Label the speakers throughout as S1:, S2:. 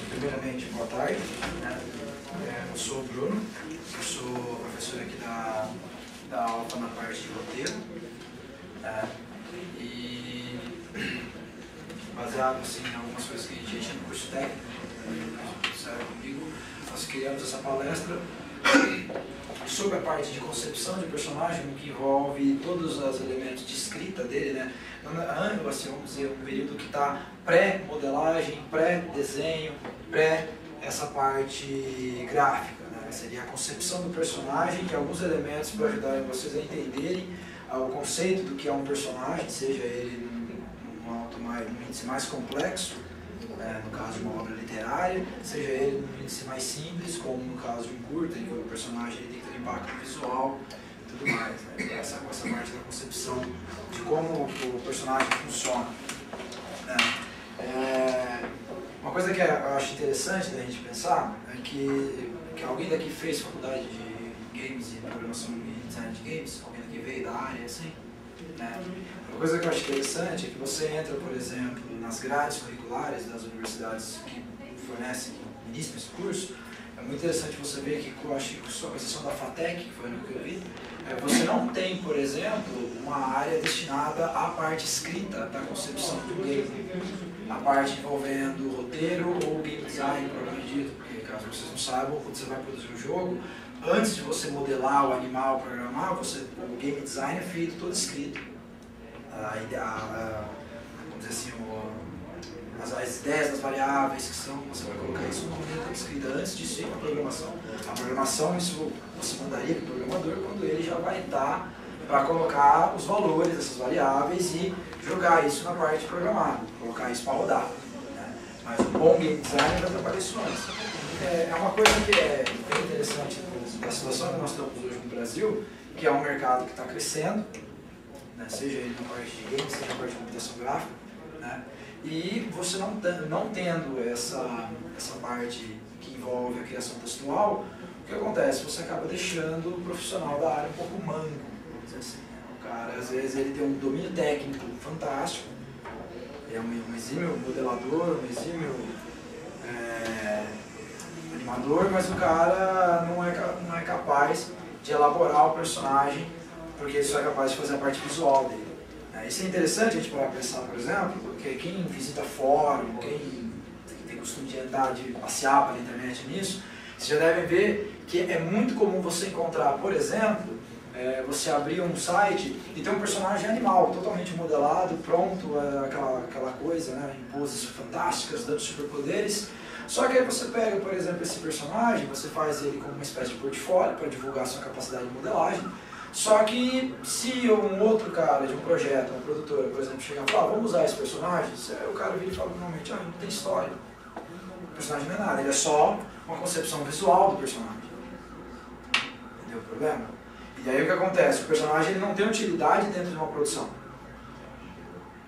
S1: Primeiramente, boa tarde. Eu sou o Bruno, eu sou professor aqui da Alfa na parte de roteiro. E baseado assim, em algumas coisas que a gente já tinha no curso técnico, comigo, nós criamos essa palestra sobre a parte de concepção de personagem, que envolve todos os elementos de escrita dele, né? Assim, vamos dizer, um período que está pré-modelagem, pré-desenho, pré essa parte gráfica, né? Seria a concepção do personagem e alguns elementos para ajudarem vocês a entenderem o conceito do que é um personagem, seja ele num índice mais complexo, no caso de uma obra literária, seja ele num índice mais simples, como no caso de um curta, em que o personagem ele tem que ter um impacto visual e tudo mais, né? Essa parte da concepção de como o personagem funciona. Uma coisa que eu acho interessante da gente pensar é que alguém daqui fez faculdade de games e programação e design de games, alguém daqui veio da área, assim, né? Uma coisa que eu acho interessante é que você entra, por exemplo, nas grades curriculares das universidades que fornecem, que ministram esse curso. É muito interessante você ver que, eu acho que só com exceção da FATEC, que foi no que eu vi, você não tem, por exemplo, uma área destinada à parte escrita da concepção do game, a parte envolvendo roteiro ou game design, propriamente dito, porque caso vocês não saibam, quando você vai produzir um jogo, antes de você modelar o animal, programar, o game design é feito todo escrito. Vamos dizer assim, as ideias das variáveis que são, você vai colocar isso no momento escrita antes disso ir para a programação. A programação, isso você mandaria para o programador quando ele já vai estar para colocar os valores dessas variáveis e jogar isso na parte programada, colocar isso para rodar, né? Mas o bom game design vai trabalhar isso antes. É uma coisa que é bem interessante da situação que nós estamos hoje no Brasil, que é um mercado que está crescendo, né? Seja ele na parte de games, seja na parte de computação gráfica, né? E você não tendo essa parte que envolve a criação textual, o que acontece? Você acaba deixando o profissional da área um pouco manco, vamos dizer assim, né? O cara, às vezes, ele tem um domínio técnico fantástico, é um exímio modelador, um exímio animador, mas o cara não é capaz de elaborar o personagem, porque ele só é capaz de fazer a parte visual dele. Isso é interessante a gente parar para pensar, por exemplo, porque quem visita fórum, quem tem costume de andar, de passear pela internet nisso, vocês já devem ver que é muito comum você encontrar, por exemplo, você abrir um site e ter um personagem animal, totalmente modelado, pronto, aquela coisa, né, em poses fantásticas, dando superpoderes. Só que aí você pega, por exemplo, esse personagem, você faz ele como uma espécie de portfólio para divulgar sua capacidade de modelagem. Só que se um outro cara de um projeto, uma produtora, por exemplo, chegar e falar, vamos usar esse personagem, o cara vira e fala normalmente, não tem história. O personagem não é nada, ele é só uma concepção visual do personagem. Entendeu o problema? E aí o que acontece? O personagem ele não tem utilidade dentro de uma produção.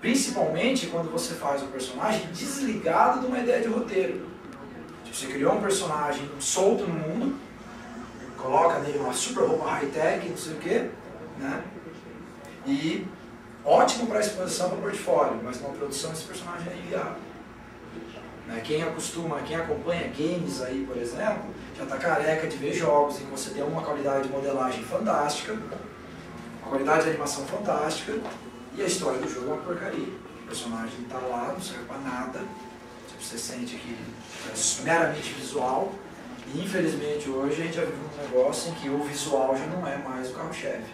S1: Principalmente quando você faz o personagem desligado de uma ideia de roteiro. Tipo, você criou um personagem solto no mundo, coloca nele uma super roupa high-tech, não sei o quê, né? E ótimo para exposição para o portfólio, mas numa produção esse personagem é inviável. Quem acompanha games aí, por exemplo, já está careca de ver jogos em que você tem uma qualidade de modelagem fantástica, uma qualidade de animação fantástica, e a história do jogo é uma porcaria. O personagem está lá, não serve para nada, tipo, você sente que é meramente visual. E infelizmente hoje a gente já vive um negócio em que o visual já não é mais o carro-chefe.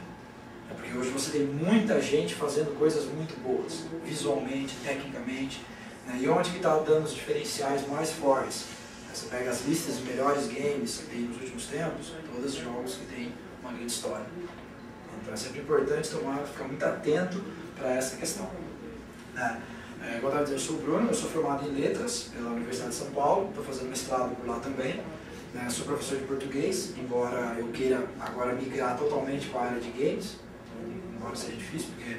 S1: Porque hoje você tem muita gente fazendo coisas muito boas, visualmente, tecnicamente, né? E onde que está dando os diferenciais mais fortes? Você pega as listas de melhores games que tem nos últimos tempos, todos os jogos que têm uma grande história. Então é sempre importante ficar muito atento para essa questão. Como eu estava dizendo, eu sou o Bruno, eu sou formado em Letras pela Universidade de São Paulo, estou fazendo mestrado por lá também. Sou professor de português, embora eu queira agora migrar totalmente para a área de games, embora seja difícil, porque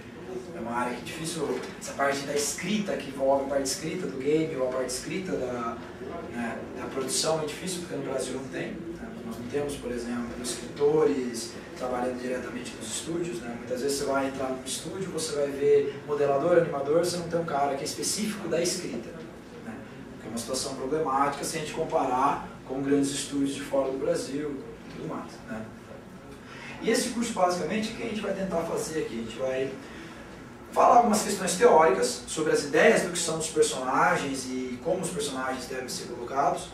S1: é uma área que é difícil, essa parte da escrita, que envolve a parte escrita do game ou a parte escrita da produção, é difícil porque no Brasil não tem, né? Nós não temos, por exemplo, escritores trabalhando diretamente nos estúdios, né? Muitas vezes você vai entrar no estúdio, você vai ver modelador, animador, você não tem um cara que é específico da escrita, né? Que é uma situação problemática se a gente comparar com grandes estúdios de fora do Brasil e tudo mais, né? E esse curso, basicamente, o que a gente vai tentar fazer aqui? A gente vai falar algumas questões teóricas sobre as ideias do que são os personagens e como os personagens devem ser colocados,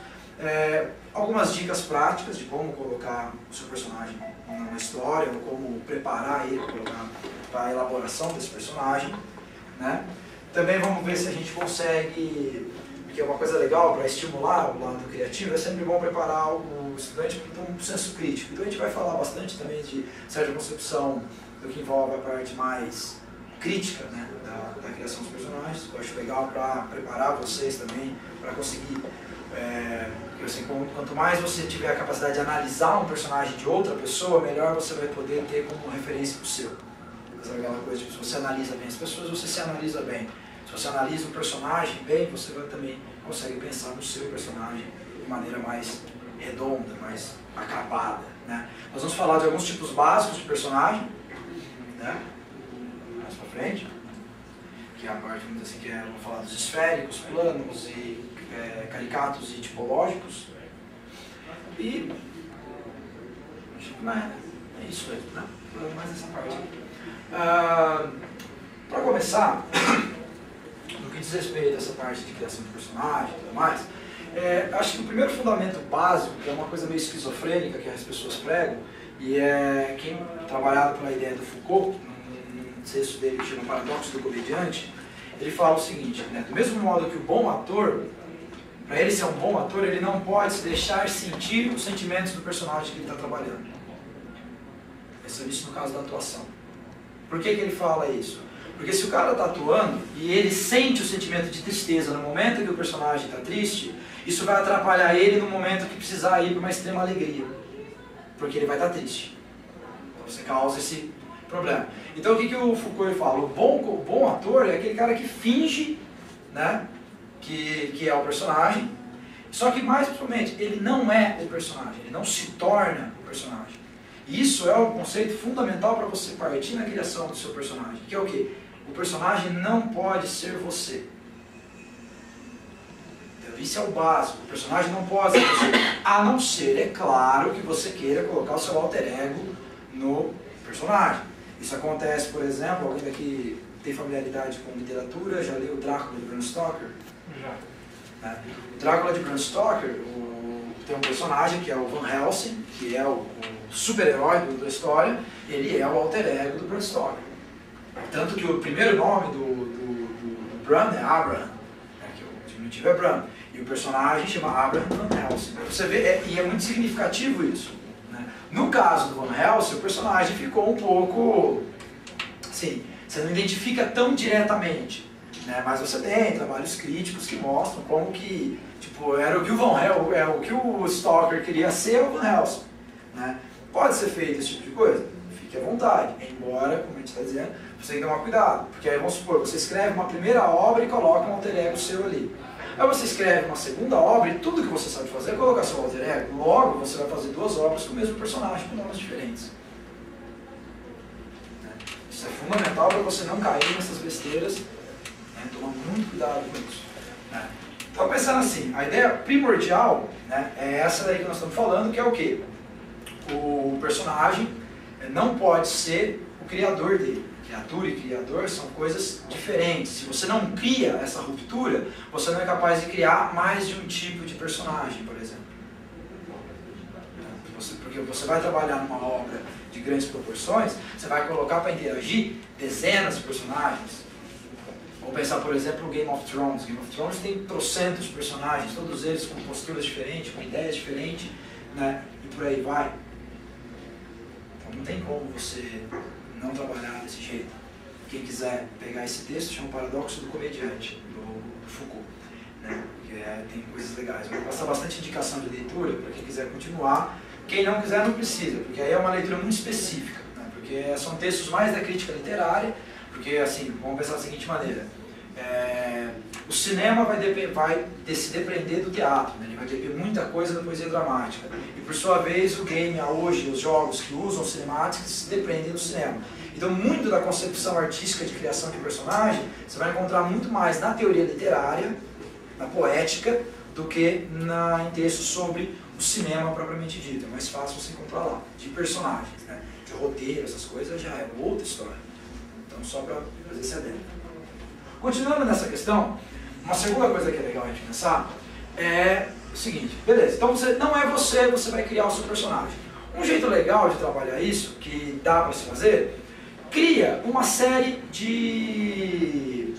S1: algumas dicas práticas de como colocar o seu personagem numa história, ou como preparar ele para a elaboração desse personagem, né? Também vamos ver se a gente consegue, que é uma coisa legal para estimular o lado criativo, é sempre bom preparar o estudante para um senso crítico. Então a gente vai falar bastante também de certa concepção do que envolve a parte mais crítica, né, da criação dos personagens. Eu acho legal para preparar vocês também, para conseguir, porque assim, quanto mais você tiver a capacidade de analisar um personagem de outra pessoa, melhor você vai poder ter como referência o seu. Sabe aquela coisa, tipo, se você analisa bem as pessoas, você se analisa bem. Se você analisa um personagem bem, você também consegue pensar no seu personagem de maneira mais redonda, mais acabada, né? Nós vamos falar de alguns tipos básicos de personagem, né? Mais pra frente, que é a parte, muito assim, que vamos falar dos esféricos, planos e caricatos e tipológicos. E acho que é isso aí, né? Mais essa parte. Para começar, no que diz respeito a essa parte de criação de personagem e tudo mais, acho que o primeiro fundamento básico, que é uma coisa meio esquizofrênica que as pessoas pregam, e é quem trabalhado pela ideia do Foucault, num texto dele que chama Paradoxo do Comediante, ele fala o seguinte, né, do mesmo modo que o bom ator, para ele ser um bom ator, ele não pode se deixar sentir os sentimentos do personagem que ele está trabalhando. Isso é visto no caso da atuação. Por que ele fala isso? Porque se o cara está atuando e ele sente o sentimento de tristeza no momento que o personagem está triste, isso vai atrapalhar ele no momento que precisar ir para uma extrema alegria. Porque ele vai estar triste. Então você causa esse problema. Então o que o Foucault fala? O bom ator é aquele cara que finge, né, que é o personagem, só que mais principalmente, ele não é o personagem, ele não se torna o personagem. Isso é um conceito fundamental para você partir na criação do seu personagem, que é o quê? O personagem não pode ser você. Então, isso é o básico, o personagem não pode ser você, a não ser, é claro, que você queira colocar o seu alter ego no personagem. Isso acontece, por exemplo, alguém daqui tem familiaridade com literatura, já leu o Drácula de Bram Stoker? Já. O Drácula de Bram Stoker, tem um personagem que é o Van Helsing, que é o super-herói da história, ele é o alter ego do Bram Stoker. Tanto que o primeiro nome do Bram é Abraham, né, que o diminutivo é Bram, e o personagem chama Abraham Van Helsing. Você vê, e é muito significativo isso, né? No caso do Van Helsing, o personagem ficou um pouco, assim, você não identifica tão diretamente, né? Mas você tem trabalhos críticos que mostram como que, tipo, era o que o Van Helsing, o que o Stoker queria ser, o Van Helsing, né? Pode ser feito esse tipo de coisa? Fique à vontade, embora, como a gente está dizendo, você tem que tomar cuidado, porque aí vamos supor, você escreve uma primeira obra e coloca um alter ego seu ali. Aí você escreve uma segunda obra e tudo que você sabe fazer é colocar seu alter ego, logo você vai fazer duas obras com o mesmo personagem, com nomes diferentes. Isso é fundamental para você não cair nessas besteiras, né? Tomar muito cuidado com isso, né? Então, pensando assim, a ideia primordial, né, é essa daí que nós estamos falando, que é o quê? O personagem não pode ser o criador dele. Criatura e criador são coisas diferentes. Se você não cria essa ruptura, você não é capaz de criar mais de um tipo de personagem, por exemplo. Porque você vai trabalhar numa obra de grandes proporções, você vai colocar para interagir dezenas de personagens. Vamos pensar, por exemplo, no Game of Thrones. Game of Thrones tem trocentos personagens, todos eles com posturas diferentes, com ideias diferentes, né? E por aí vai. Então não tem como você não trabalhar desse jeito. Quem quiser pegar esse texto, chama o Paradoxo do Comediante, do Foucault, né? Que tem coisas legais. Vou passar bastante indicação de leitura para quem quiser continuar. Quem não quiser não precisa, porque aí é uma leitura muito específica, né? Porque são textos mais da crítica literária, porque assim, vamos pensar da seguinte maneira, O cinema vai se depender do teatro, né? Ele vai depender muita coisa da poesia dramática. E por sua vez, o game hoje, os jogos que usam cinemáticas, se dependem do cinema. Então, muito da concepção artística de criação de personagem, você vai encontrar muito mais na teoria literária, na poética, do que em textos sobre o cinema propriamente dito. É mais fácil você encontrar lá, de personagens, né? De roteiro, essas coisas já é outra história. Então, só para fazer esse adendo. Continuando nessa questão, uma segunda coisa que é legal a gente pensar é o seguinte, beleza, então não é você vai criar o seu personagem. Um jeito legal de trabalhar isso, que dá para se fazer, cria uma série de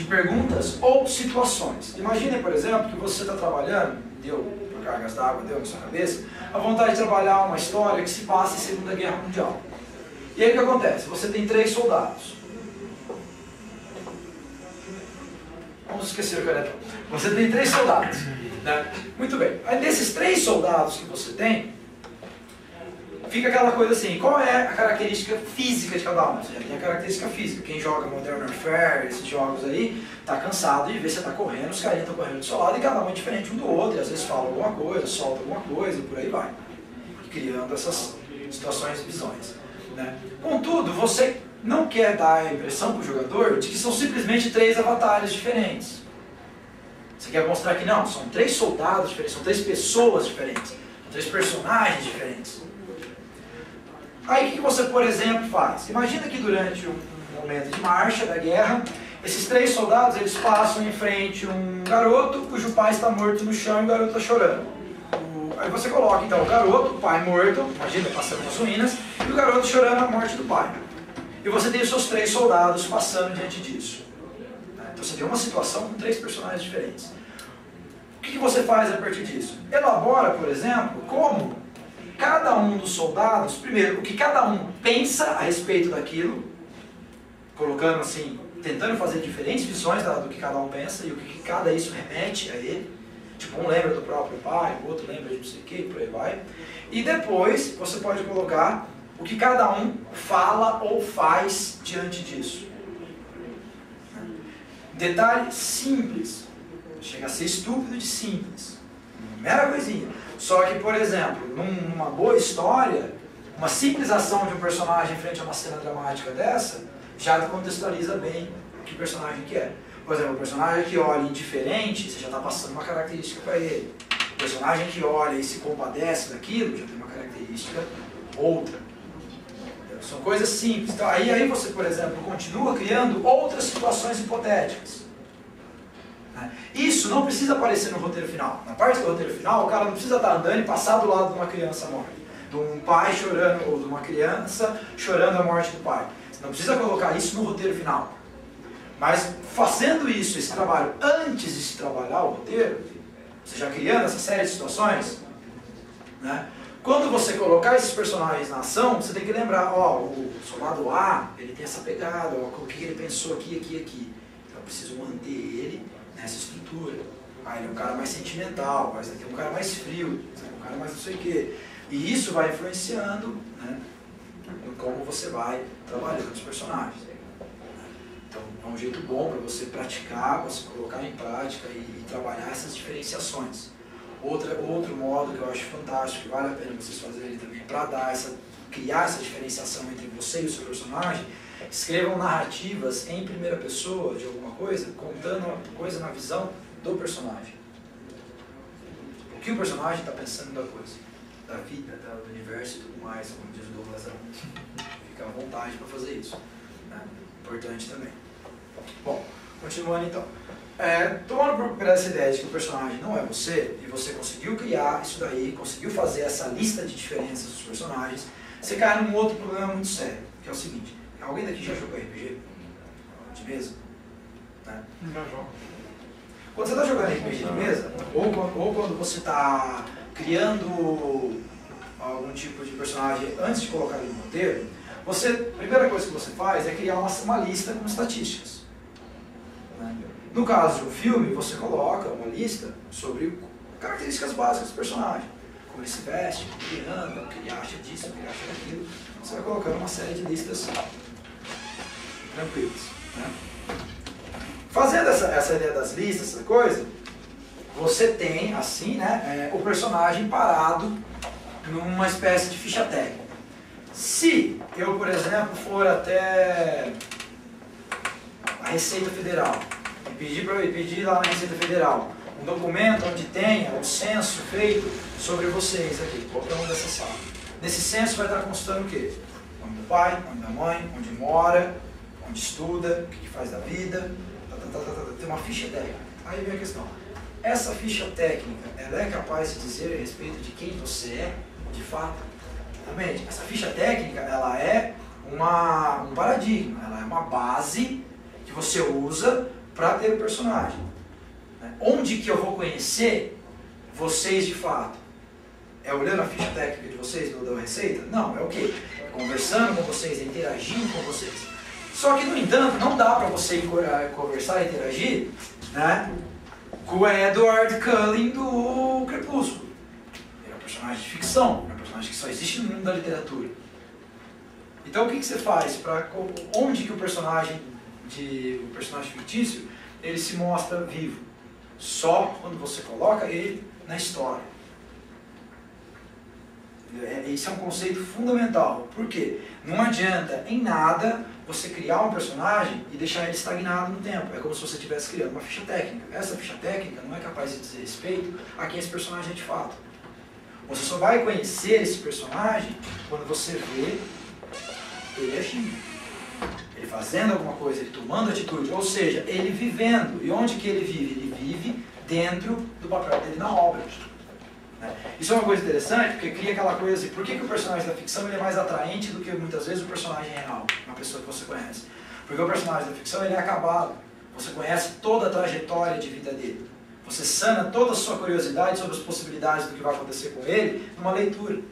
S1: perguntas ou situações. Imagine, por exemplo, que você está trabalhando, deu por cargas d'água, deu na sua cabeça, a vontade de trabalhar uma história que se passa em Segunda Guerra Mundial. E aí o que acontece? Você tem 3 soldados. Vamos esquecer o canetão. Você tem 3 soldados. Né? Muito bem. Aí desses 3 soldados que você tem, fica aquela coisa assim, qual é a característica física de cada um? Você já tem a característica física. Quem joga Modern Warfare, esses jogos aí, tá cansado de ver você tá correndo, os carinhas estão correndo do seu lado e cada um é diferente um do outro, e às vezes fala alguma coisa, solta alguma coisa, e por aí vai. E criando essas situações e visões. Né? Contudo, você não quer dar a impressão para o jogador de que são simplesmente 3 avatares diferentes. Você quer mostrar que não, são 3 soldados diferentes, são 3 pessoas diferentes, são 3 personagens diferentes. Aí o que você, por exemplo, faz? Imagina que durante um momento de marcha da guerra, esses 3 soldados eles passam em frente a um garoto cujo pai está morto no chão e o garoto está chorando. Aí você coloca então o garoto, o pai morto, imagina passando nas ruínas, e o garoto chorando a morte do pai. E você tem os seus 3 soldados passando diante disso. Então você tem uma situação com 3 personagens diferentes. O que você faz a partir disso? Elabora, por exemplo, como cada um dos soldados, primeiro, o que cada um pensa a respeito daquilo, colocando assim, tentando fazer diferentes visões do que cada um pensa e o que cada isso remete a ele. Tipo, um lembra do próprio pai, o outro lembra de não sei o que, por aí vai. E depois você pode colocar o que cada um fala ou faz diante disso. Detalhe simples, chega a ser estúpido de simples, uma mera coisinha. Só que, por exemplo, numa boa história, uma simples ação de um personagem frente a uma cena dramática dessa, já contextualiza bem que personagem que é. Por exemplo, o personagem que olha indiferente, você já está passando uma característica para ele. O personagem que olha e se compadece daquilo, já tem uma característica outra. São coisas simples. Então, aí você, por exemplo, continua criando outras situações hipotéticas. Isso não precisa aparecer no roteiro final. Na parte do roteiro final, o cara não precisa estar andando e passar do lado de uma criança morta. De um pai chorando, ou de uma criança chorando a morte do pai. Você não precisa colocar isso no roteiro final. Mas fazendo isso, esse trabalho, antes de se trabalhar o roteiro, você já criando essa série de situações, né? Quando você colocar esses personagens na ação, você tem que lembrar, ó, o soldado A, ele tem essa pegada, ó, o que ele pensou aqui, aqui, aqui. Então eu preciso manter ele nessa estrutura. Ah, ele é um cara mais sentimental, mas aqui é um cara mais frio, um cara mais não sei o quê. E isso vai influenciando, né, em como você vai trabalhando os personagens. Então é um jeito bom para você praticar, você colocar em prática e trabalhar essas diferenciações. Outro modo que eu acho fantástico, que vale a pena vocês fazerem também, para criar essa diferenciação entre você e o seu personagem, escrevam narrativas em primeira pessoa de alguma coisa, contando uma coisa na visão do personagem. O que o personagem está pensando da coisa, da vida, do universo e tudo mais, como diz o Douglas Adams. Fica à vontade para fazer isso. Né? Importante também. Bom, continuando então. Tomando por essa ideia de que o personagem não é você, e você conseguiu criar isso daí, conseguiu fazer essa lista de diferenças dos personagens, você cai num outro problema muito sério, que é o seguinte: alguém daqui já jogou RPG? De mesa? Né?
S2: Não jogo.
S1: Quando você está jogando RPG de mesa, ou quando você está criando algum tipo de personagem antes de colocar ele no roteiro, a primeira coisa que você faz é criar uma lista com estatísticas. Né? No caso de um filme, você coloca uma lista sobre características básicas do personagem. Como ele se veste, como ele anda, o que ele acha disso, o que ele acha daquilo. Você vai colocando uma série de listas tranquilas. Né? Fazendo essa ideia das listas, essa coisa, você tem, assim, né, o personagem parado numa espécie de ficha técnica. Se eu, por exemplo, for até a Receita Federal e pedir lá na Receita Federal um documento onde tenha o censo feito sobre vocês aqui, qualquer um dessa sala. Nesse censo vai estar constando o quê? O nome do pai, o nome da mãe, onde mora, onde estuda, o que faz da vida, tem uma ficha técnica. Aí vem a questão. Essa ficha técnica, ela é capaz de dizer a respeito de quem você é, de fato? Exatamente. Essa ficha técnica, ela é um paradigma, ela é uma base que você usa para ter o personagem. Onde que eu vou conhecer vocês de fato? É olhando a ficha técnica de vocês da Receita? Não, é o quê? É conversando com vocês, é interagindo com vocês. Só que, no entanto, não dá para você conversar e interagir, né, com o Edward Cullen do Crepúsculo. Ele é um personagem de ficção, é um personagem que só existe no mundo da literatura. Então o que você faz? Onde que o personagem fictício ele se mostra vivo? Só quando você coloca ele na história. Esse é um conceito fundamental. Por quê? Não adianta em nada você criar um personagem e deixar ele estagnado no tempo. É como se você estivesse criando uma ficha técnica. Essa ficha técnica não é capaz de dizer respeito a quem esse personagem é de fato. Você só vai conhecer esse personagem quando você vê ele agindo. Ele fazendo alguma coisa, ele tomando atitude, ou seja, ele vivendo. E onde que ele vive? Ele vive dentro do papel dele na obra. Isso é uma coisa interessante, porque cria aquela coisa assim, por que o personagem da ficção ele é mais atraente do que muitas vezes o personagem real, uma pessoa que você conhece? Porque o personagem da ficção ele é acabado, você conhece toda a trajetória de vida dele, você sana toda a sua curiosidade sobre as possibilidades do que vai acontecer com ele numa leitura.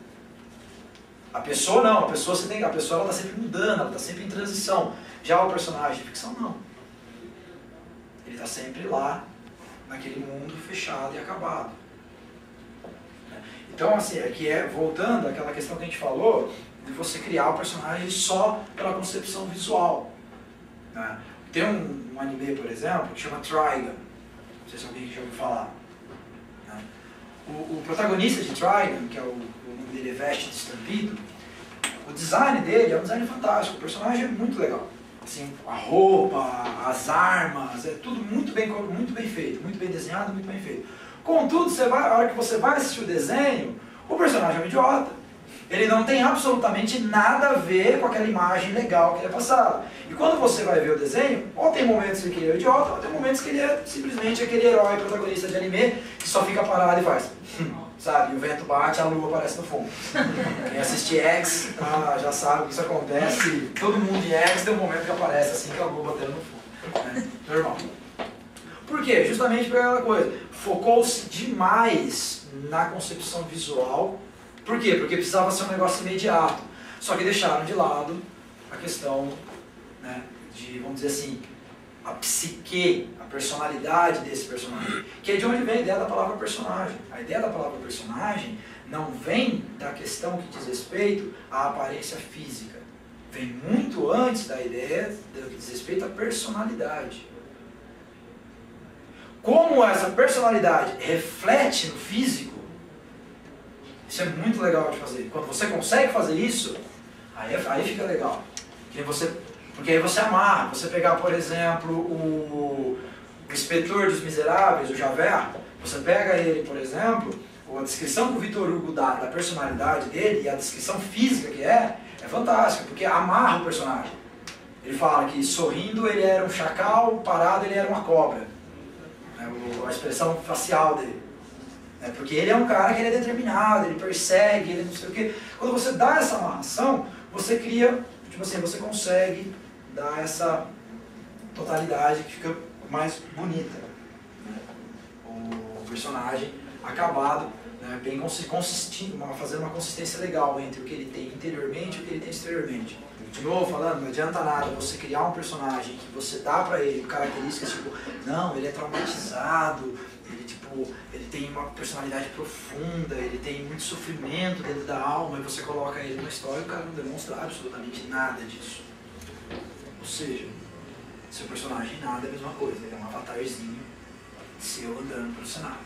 S1: A pessoa não, a pessoa ela está sempre mudando, ela está sempre em transição. Já o personagem de ficção não. Ele está sempre lá, naquele mundo fechado e acabado. Então, assim, aqui voltando àquela questão que a gente falou, de você criar o personagem só pela concepção visual. Né? Tem um anime, por exemplo, que chama Trigun. Não sei se alguém já ouviu falar. Né? O protagonista de Trigun, que é o nome dele é Veste de Estampido, o design dele é um design fantástico, o personagem é muito legal. Assim, a roupa, as armas, é tudo muito bem feito, muito bem desenhado, muito bem feito. Contudo, a hora que você vai assistir o desenho, o personagem é um idiota. Ele não tem absolutamente nada a ver com aquela imagem legal que ele é passada. E quando você vai ver o desenho, ou tem momentos em que ele é um idiota, ou tem momentos que ele é simplesmente aquele herói protagonista de anime que só fica parado e faz. Sabe? E o vento bate, a lua aparece no fundo. Quem assiste X já sabe que isso acontece. Todo mundo em X tem um momento que aparece assim que a lua batendo no fundo. Né? Normal. Por quê? Justamente por aquela coisa. Focou-se demais na concepção visual. Por quê? Porque precisava ser um negócio imediato. Só que deixaram de lado a questão, né, de, vamos dizer assim, a psique, a personalidade desse personagem. Que é de onde vem a ideia da palavra personagem. A ideia da palavra personagem não vem da questão que diz respeito à aparência física. Vem muito antes da ideia do que diz respeito à personalidade. Como essa personalidade reflete no físico, isso é muito legal de fazer. Quando você consegue fazer isso, aí fica legal. Porque aí você amarra. Você pegar, por exemplo, o Inspetor dos Miseráveis, o Javert, você pega ele, por exemplo, a descrição que o Victor Hugo dá da personalidade dele e a descrição física que é fantástica, porque amarra o personagem. Ele fala que sorrindo ele era um chacal, parado ele era uma cobra. A expressão facial dele. Porque ele é um cara que ele é determinado, ele persegue, ele não sei o quê. Quando você dá essa amarração, você cria, tipo assim, você consegue dar essa totalidade que fica mais bonita. O personagem acabado, né, bem fazendo uma consistência legal entre o que ele tem interiormente e o que ele tem exteriormente. De novo falando, não adianta nada você criar um personagem que você dá pra ele características tipo, não, ele é traumatizado, ele tem uma personalidade profunda, ele tem muito sofrimento dentro da alma, e você coloca ele numa história e o cara não demonstra absolutamente nada disso. Ou seja, Seu personagem nada é a mesma coisa, ele é um avatarzinho seu andando pelo cenário.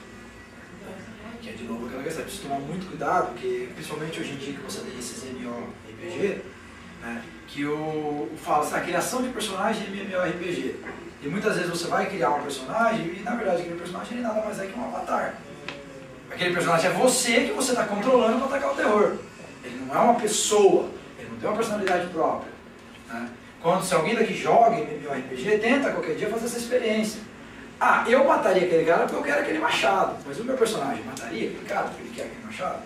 S1: Que é de novo aquela questão, precisa tomar muito cuidado, porque principalmente hoje em dia que você tem esses MMORPG, né, que fala a criação de personagem é MMORPG. E muitas vezes você vai criar um personagem e na verdade aquele personagem nada mais é que um avatar. Aquele personagem é você que você está controlando para atacar o terror. Ele não é uma pessoa, ele não tem uma personalidade própria. Né? Se alguém daqui joga em MMORPG, tenta qualquer dia fazer essa experiência. Ah, eu mataria aquele cara porque eu quero aquele machado, mas o meu personagem mataria aquele cara porque ele quer aquele machado?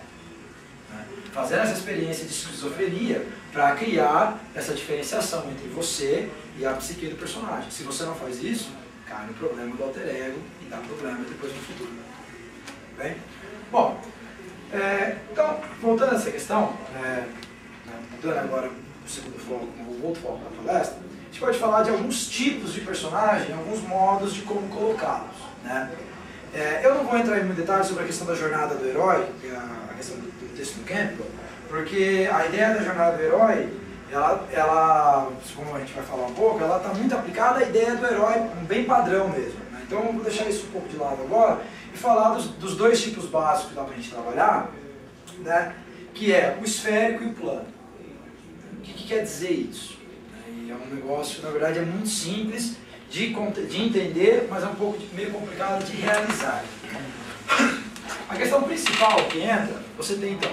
S1: Né? Fazendo essa experiência de esquizofrenia para criar essa diferenciação entre você e a psique do personagem. Se você não faz isso, cai no problema do alter ego e dá problema depois no futuro. Bem? Bom, então, voltando a essa questão, mudando agora o segundo foco, o outro foco da palestra, a gente pode falar de alguns tipos de personagem, alguns modos de como colocá-los. Né? Eu não vou entrar em muito detalhe sobre a questão da jornada do herói, que é a questão do texto do Campbell, porque a ideia da jornada do herói, ela, como a gente vai falar um pouco, ela está muito aplicada à ideia do herói bem padrão mesmo. Né? Então eu vou deixar isso um pouco de lado agora e falar dos dois tipos básicos que dá para a gente trabalhar, né? Que é o esférico e o plano. O que quer dizer isso? E é um negócio que na verdade é muito simples de entender, mas é um pouco meio complicado de realizar. A questão principal que entra, você tem então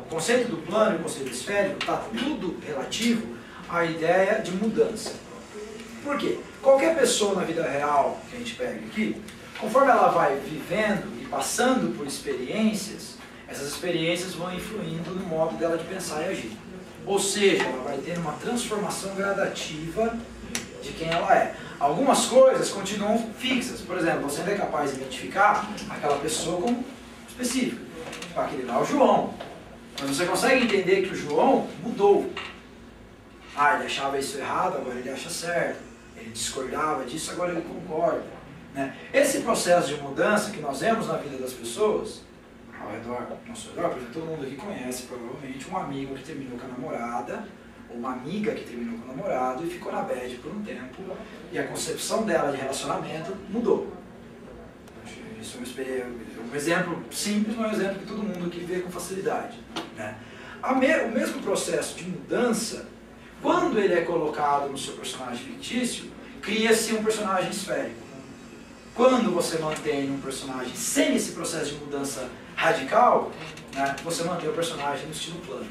S1: o conceito do plano e o conceito do esférico, está tudo relativo à ideia de mudança. Por quê? Qualquer pessoa na vida real que a gente pega aqui, conforme ela vai vivendo e passando por experiências, essas experiências vão influindo no modo dela de pensar e agir. Ou seja, ela vai ter uma transformação gradativa de quem ela é. Algumas coisas continuam fixas. Por exemplo, você ainda é capaz de identificar aquela pessoa como específica. Tipo, aquele lá é o João. Mas você consegue entender que o João mudou. Ah, ele achava isso errado, agora ele acha certo. Ele discordava disso, agora ele concorda. Né? Esse processo de mudança que nós vemos na vida das pessoas, ao redor, nosso redor, por exemplo, todo mundo aqui conhece provavelmente um amigo que terminou com a namorada, ou uma amiga que terminou com o namorado e ficou na bad por um tempo, e a concepção dela de relacionamento mudou. Isso é um exemplo simples, mas é um exemplo que todo mundo aqui vê com facilidade. Né? O mesmo processo de mudança, quando ele é colocado no seu personagem fictício, cria-se um personagem esférico. Quando você mantém um personagem sem esse processo de mudança radical, né, você mantém o personagem no estilo plano.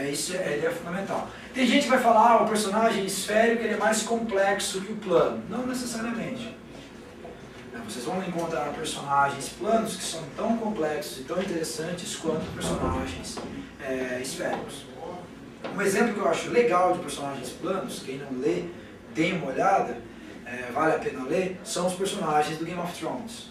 S1: Isso é fundamental. Tem gente que vai falar, o personagem esférico ele é mais complexo que o plano. Não necessariamente. Vocês vão encontrar personagens planos que são tão complexos e tão interessantes quanto personagens esféricos. Um exemplo que eu acho legal de personagens planos, quem não lê, dê uma olhada, vale a pena ler, são os personagens do Game of Thrones.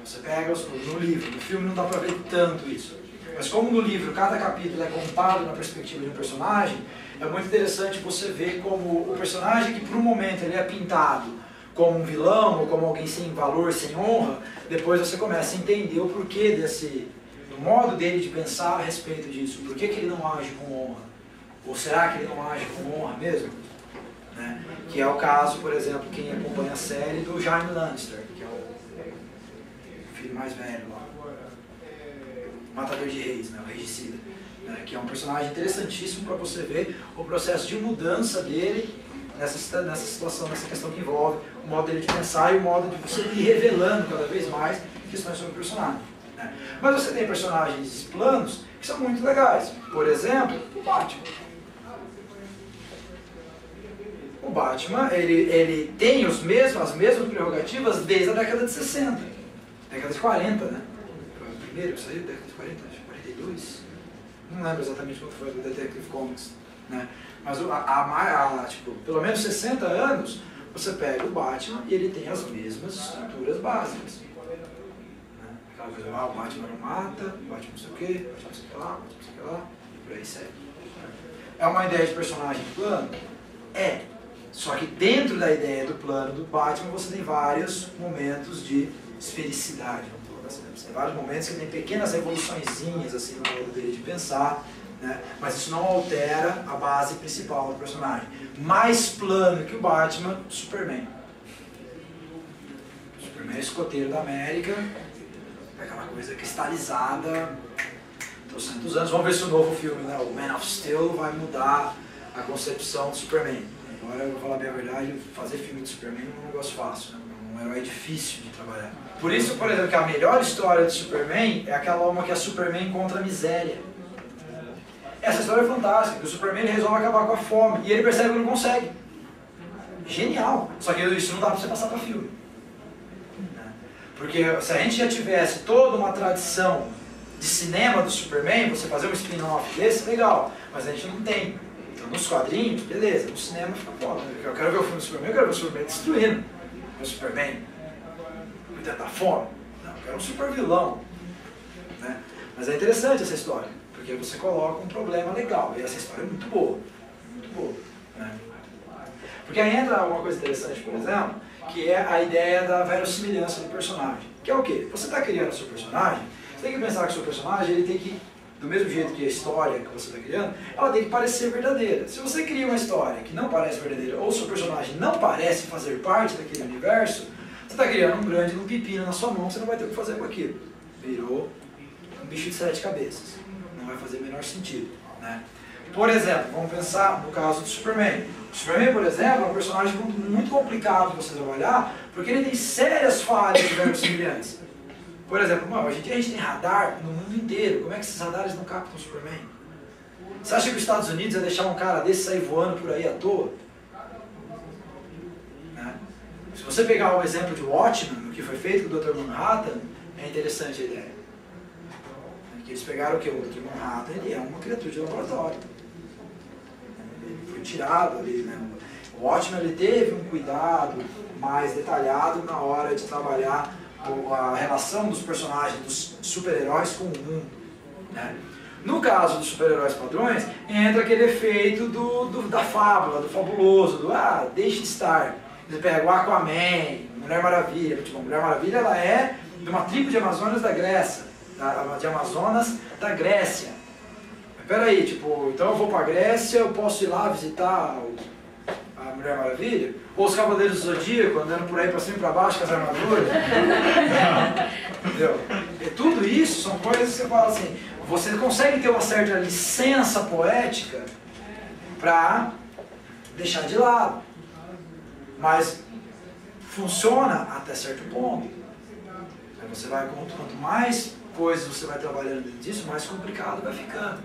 S1: Você pega no livro, no filme não dá pra ver tanto isso. Mas como no livro cada capítulo é contado na perspectiva de um personagem, é muito interessante você ver como o personagem que por um momento ele é pintado como um vilão ou como alguém sem valor, sem honra, depois você começa a entender o porquê do modo dele de pensar a respeito disso. Por que ele não age com honra? Ou será que ele não age com honra mesmo? Né? Que é o caso, por exemplo, quem acompanha a série do Jaime Lannister, que é o filho mais velho lá. Matador de Reis, né? O Regicida, né? Que é um personagem interessantíssimo para você ver o processo de mudança dele nessa situação, nessa questão que envolve o modo dele de pensar e o modo de você ir revelando cada vez mais questões sobre o personagem. Né? Mas você tem personagens planos que são muito legais. Por exemplo, o Batman. O Batman, ele tem as mesmas prerrogativas desde a década de 60. Década de 40, né? Primeiro, saiu da década de 40, acho que 42. Não lembro exatamente quando foi do Detective Comics. Né? Mas tipo, pelo menos 60 anos, você pega o Batman e ele tem as mesmas estruturas básicas. Né? Aquela coisa lá, o Batman não mata, o Batman não sei o quê, o Batman não sei o que lá, o Batman não sei o que lá, e por aí segue. É uma ideia de personagem plano? É. Só que dentro da ideia do plano do Batman, você tem vários momentos de esfericidade. Você tem vários momentos que tem pequenas revoluçõezinhas assim, no modo dele de pensar, né? Mas isso não altera a base principal do personagem. Mais plano que o Batman, Superman. Superman é escoteiro da América, é aquela coisa cristalizada, 200 anos. Vamos ver se o novo filme, né, o Man of Steel, vai mudar a concepção do Superman. Agora, eu vou falar bem a verdade, fazer filme de Superman é um negócio fácil, né? É um herói difícil de trabalhar. Por isso, por exemplo, que a melhor história de Superman é aquela uma que a Superman encontra a miséria. Essa história é fantástica, que o Superman ele resolve acabar com a fome e ele percebe que não consegue. Genial! Só que isso não dá pra você passar pra filme. Porque se a gente já tivesse toda uma tradição de cinema do Superman, você fazer um spin-off desse, legal. Mas a gente não tem. Então nos quadrinhos, beleza, no cinema fica foda. Eu quero ver o filme do Superman, eu quero ver o Superman destruindo o Superman. Cuidando da fome. Não, eu quero um super vilão. Né? Mas é interessante essa história, porque você coloca um problema legal. E essa história é muito boa. Muito boa. Né? Porque aí entra uma coisa interessante, por exemplo, que é a ideia da verossimilhança do personagem. Que é o quê? Você está criando o seu personagem, você tem que pensar que o seu personagem ele tem que, do mesmo jeito que a história que você está criando, ela tem que parecer verdadeira. Se você cria uma história que não parece verdadeira, ou o seu personagem não parece fazer parte daquele universo, você está criando um grande pepino na sua mão, você não vai ter o que fazer com aquilo. Virou um bicho de 7 cabeças. Não vai fazer o menor sentido. Né? Por exemplo, vamos pensar no caso do Superman. O Superman, por exemplo, é um personagem muito complicado de você trabalhar, porque ele tem sérias falhas de verossimilhança. Por exemplo, hoje em dia a gente tem radar no mundo inteiro. Como é que esses radares não captam o Superman? Você acha que os Estados Unidos ia deixar um cara desse sair voando por aí à toa? Né? Se você pegar o exemplo de Watchmen, o que foi feito com o Dr. Manhattan, é interessante a ideia. Que eles pegaram o que? O Dr. Manhattan, ele é uma criatura de laboratório. Ele foi tirado ali, né? O Watchmen ele teve um cuidado mais detalhado na hora de trabalhar a relação dos personagens, dos super-heróis com o mundo. Né? No caso dos super-heróis padrões, entra aquele efeito da fábula, do fabuloso, deixe de estar. Você pega o Aquaman, Mulher Maravilha. Tipo, a Mulher Maravilha ela é de uma tribo de Amazonas da Grécia. De Amazonas da Grécia. Mas peraí, tipo, então eu vou pra Grécia, eu posso ir lá visitar a Mulher Maravilha? Ou os Cavaleiros do Zodíaco andando por aí pra cima e pra baixo com as armaduras? Entendeu? E tudo isso são coisas que você fala assim, você consegue ter uma certa licença poética pra deixar de lado. Mas funciona até certo ponto. Aí você vai, quanto mais coisas você vai trabalhando dentro disso, mais complicado vai ficando.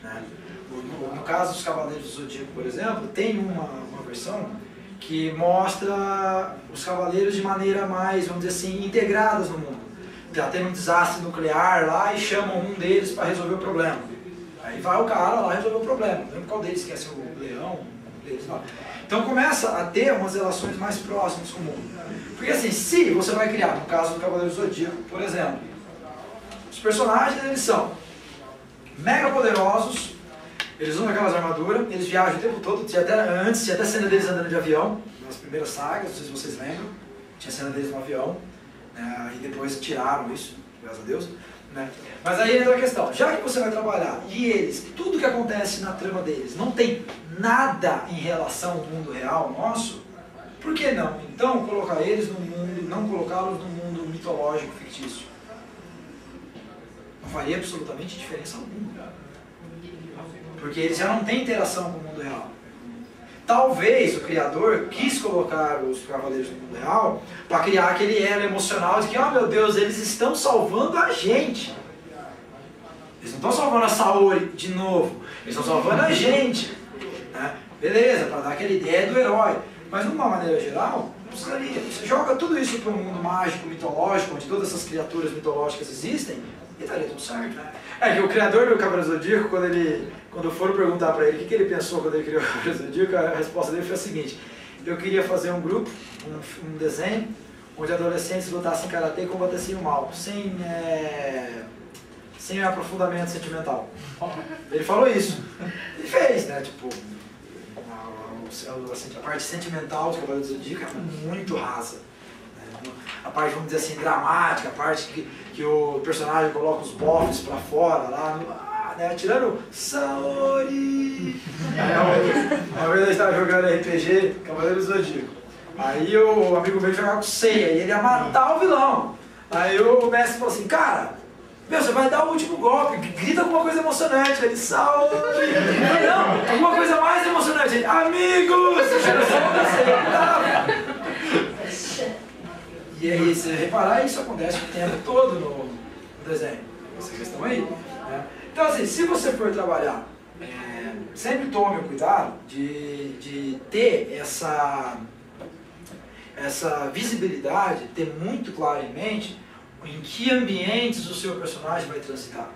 S1: Né? No caso dos Cavaleiros do Zodíaco, por exemplo, tem uma versão que mostra os Cavaleiros de maneira mais, vamos dizer assim, integradas no mundo. Já tem um desastre nuclear lá e chamam um deles para resolver o problema. Aí vai o cara lá resolver o problema. Não lembro qual deles, que é o leão, um deles lá. Então começa a ter umas relações mais próximas com o mundo. Porque assim, se você vai criar, no caso do Cavaleiro do Zodíaco, por exemplo, os personagens eles são mega poderosos, eles usam aquelas armaduras, eles viajam o tempo todo, tinha até cena deles andando de avião, nas primeiras sagas, não sei se vocês lembram, tinha cena deles no avião, né, e depois tiraram isso, graças a Deus. Né? Mas aí entra a questão, já que você vai trabalhar e eles, tudo que acontece na trama deles não tem nada em relação ao mundo real nosso, por que não? Então colocar eles no mundo, não colocá-los no mundo mitológico fictício. Não faria absolutamente diferença alguma. Porque eles já não têm interação com o mundo real. Talvez o criador quis colocar os cavaleiros no mundo real para criar aquele elo emocional de que, oh meu Deus, eles estão salvando a gente. Eles não estão salvando a Saori de novo, eles estão salvando a gente. Né? Beleza, para dar aquela ideia do herói. Mas de uma maneira geral, não precisaria. Você joga tudo isso para um mundo mágico, mitológico, onde todas essas criaturas mitológicas existem, e estaria tudo certo. Né? É que o criador do Cavaleiro do Zodíaco, quando foram perguntar para ele o que ele pensou quando ele criou o Cavaleiro do Zodíaco, a resposta dele foi a seguinte: eu queria fazer um grupo, um desenho, onde adolescentes lutassem karatê e combatessem o mal, sem aprofundamento sentimental. Ele falou isso. Ele fez, né? Tipo, a parte sentimental do Cavaleiro do Zodíaco é muito rasa. A parte, vamos dizer assim, dramática, a parte que o personagem coloca os bofs pra fora lá, né, tirando Saori. Uma vez a gente estava jogando RPG, Cavaleiro do Zodíaco. Aí o amigo meu jogava com Seiya e ele ia matar o vilão. Aí o mestre falou assim, cara, meu, você vai dar o último golpe, grita alguma coisa emocionante. Ele, Saori. Não, alguma coisa mais emocionante. Ele, amigos! E aí, se você reparar, isso acontece o tempo todo no desenho. Essa questão aí. Né? Então, assim, se você for trabalhar, sempre tome o cuidado de ter essa visibilidade, ter muito claro em mente em que ambientes o seu personagem vai transitar.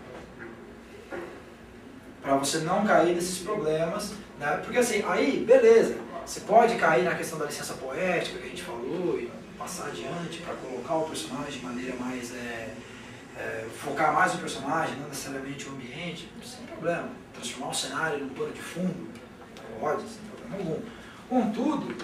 S1: Para você não cair nesses problemas, né? Porque assim, aí, beleza, você pode cair na questão da licença poética que a gente falou e passar adiante para colocar o personagem de maneira mais, focar mais no personagem, não necessariamente o ambiente, sem problema. Transformar o cenário num pano de fundo, pode, sem problema algum. Contudo,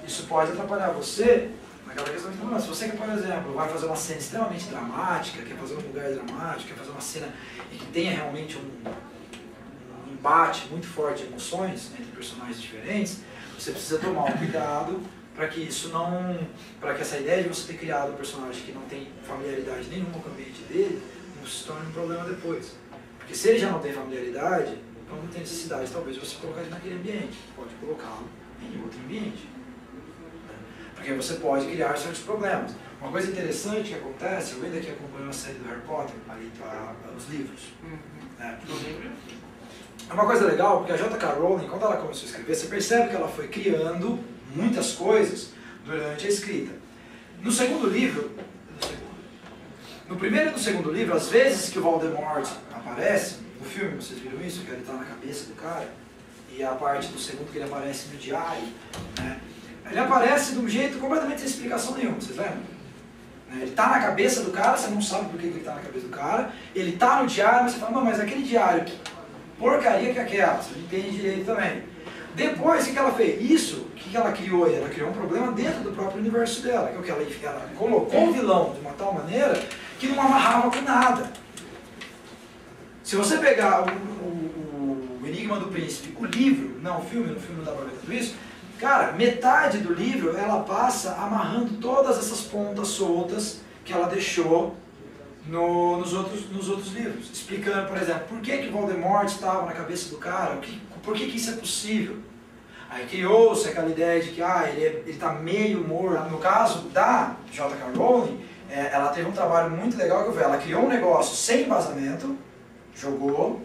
S1: isso pode atrapalhar você naquela questão de, se você, por exemplo, vai fazer uma cena extremamente dramática, quer fazer um lugar dramático, quer fazer uma cena em que tenha realmente um embate muito forte de emoções entre personagens diferentes, você precisa tomar um cuidado para que isso não, para que essa ideia de você ter criado um personagem que não tem familiaridade nenhuma com o ambiente dele, não se torne um problema depois. Porque se ele já não tem familiaridade, então não tem necessidade, talvez, você colocar ele naquele ambiente, pode colocá-lo em outro ambiente. Porque você pode criar certos problemas. Uma coisa interessante que acontece, eu ainda que acompanho a série do Harry Potter, ali tá os livros. Né? É uma coisa legal, porque a J.K. Rowling, quando ela começou a escrever, você percebe que ela foi criando muitas coisas durante a escrita. No segundo livro, no primeiro e no segundo livro, às vezes que o Voldemort aparece, no filme, vocês viram isso, que ele está na cabeça do cara, e a parte do segundo que ele aparece no diário, né? Ele aparece de um jeito completamente sem explicação nenhuma, vocês lembram? Ele está na cabeça do cara, você não sabe por que ele está na cabeça do cara, ele está no diário, mas você fala, mas aquele diário, que porcaria que é aquela, você não entende direito também. Depois, o que ela fez? Isso, o que ela criou? Ela criou um problema dentro do próprio universo dela, que é o que ela colocou o vilão de uma tal maneira que não amarrava com nada. Se você pegar o Enigma do Príncipe, o livro, não o filme, no filme não dá pra ver tudo isso, cara, metade do livro ela passa amarrando todas essas pontas soltas que ela deixou nos outros livros. Explicando, por exemplo, por que Voldemort estava na cabeça do cara, por que isso é possível. Aí criou-se aquela ideia de que ele está meio morto. No caso da J.K. Rowling, ela teve um trabalho muito legal que ela criou um negócio sem embasamento, jogou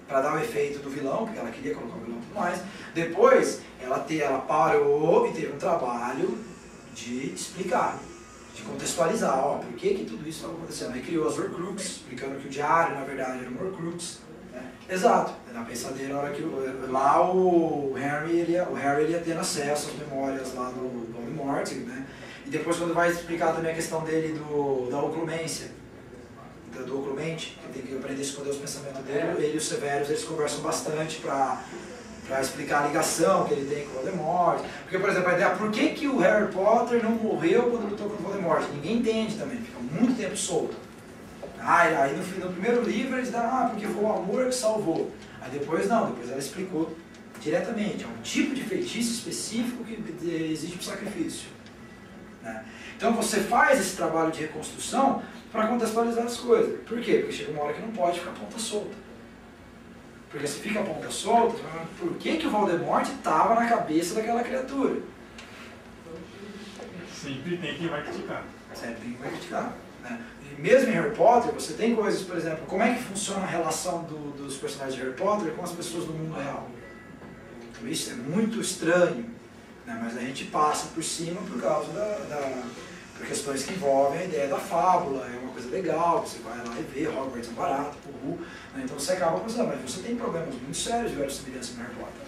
S1: para dar o efeito do vilão, porque ela queria colocar o vilão e tudo mais. Depois, ela parou e teve um trabalho de explicar, de contextualizar, por que tudo isso estava acontecendo. Aí criou as Horcruxes, explicando que o diário, na verdade, era um Horcrux. Né? Exato, na pensadeira, na hora que lá o Harry ia tendo acesso às memórias lá do Voldemort, né? E depois quando vai explicar também a questão dele da oclumência, do oclumente, que tem que aprender a esconder os pensamentos dele, ele e os Severus, eles conversam bastante para explicar a ligação que ele tem com o Voldemort. Porque, por exemplo, a ideia, por que o Harry Potter não morreu quando lutou contra o Voldemort? Ninguém entende também, fica muito tempo solto. Aí no primeiro livro eles dão, porque foi o amor que salvou. Aí depois não, depois ela explicou diretamente, é um tipo de feitiço específico que exige para o sacrifício. Né? Então você faz esse trabalho de reconstrução para contextualizar as coisas. Por quê? Porque chega uma hora que não pode ficar ponta solta. Porque se fica a ponta solta, por que o Voldemort estava na cabeça daquela criatura?
S2: Sempre tem quem vai criticar.
S1: Sempre tem quem vai criticar. Né? E mesmo em Harry Potter, você tem coisas, por exemplo, como é que funciona a relação dos personagens de Harry Potter com as pessoas do mundo real? Então, isso é muito estranho, né? Mas a gente passa por cima por causa por questões que envolvem a ideia da fábula, é uma coisa legal, você vai lá e vê, Hogwarts é barato, né? Então você acaba pensando, mas você tem problemas muito sérios de semelhança no Harry Potter.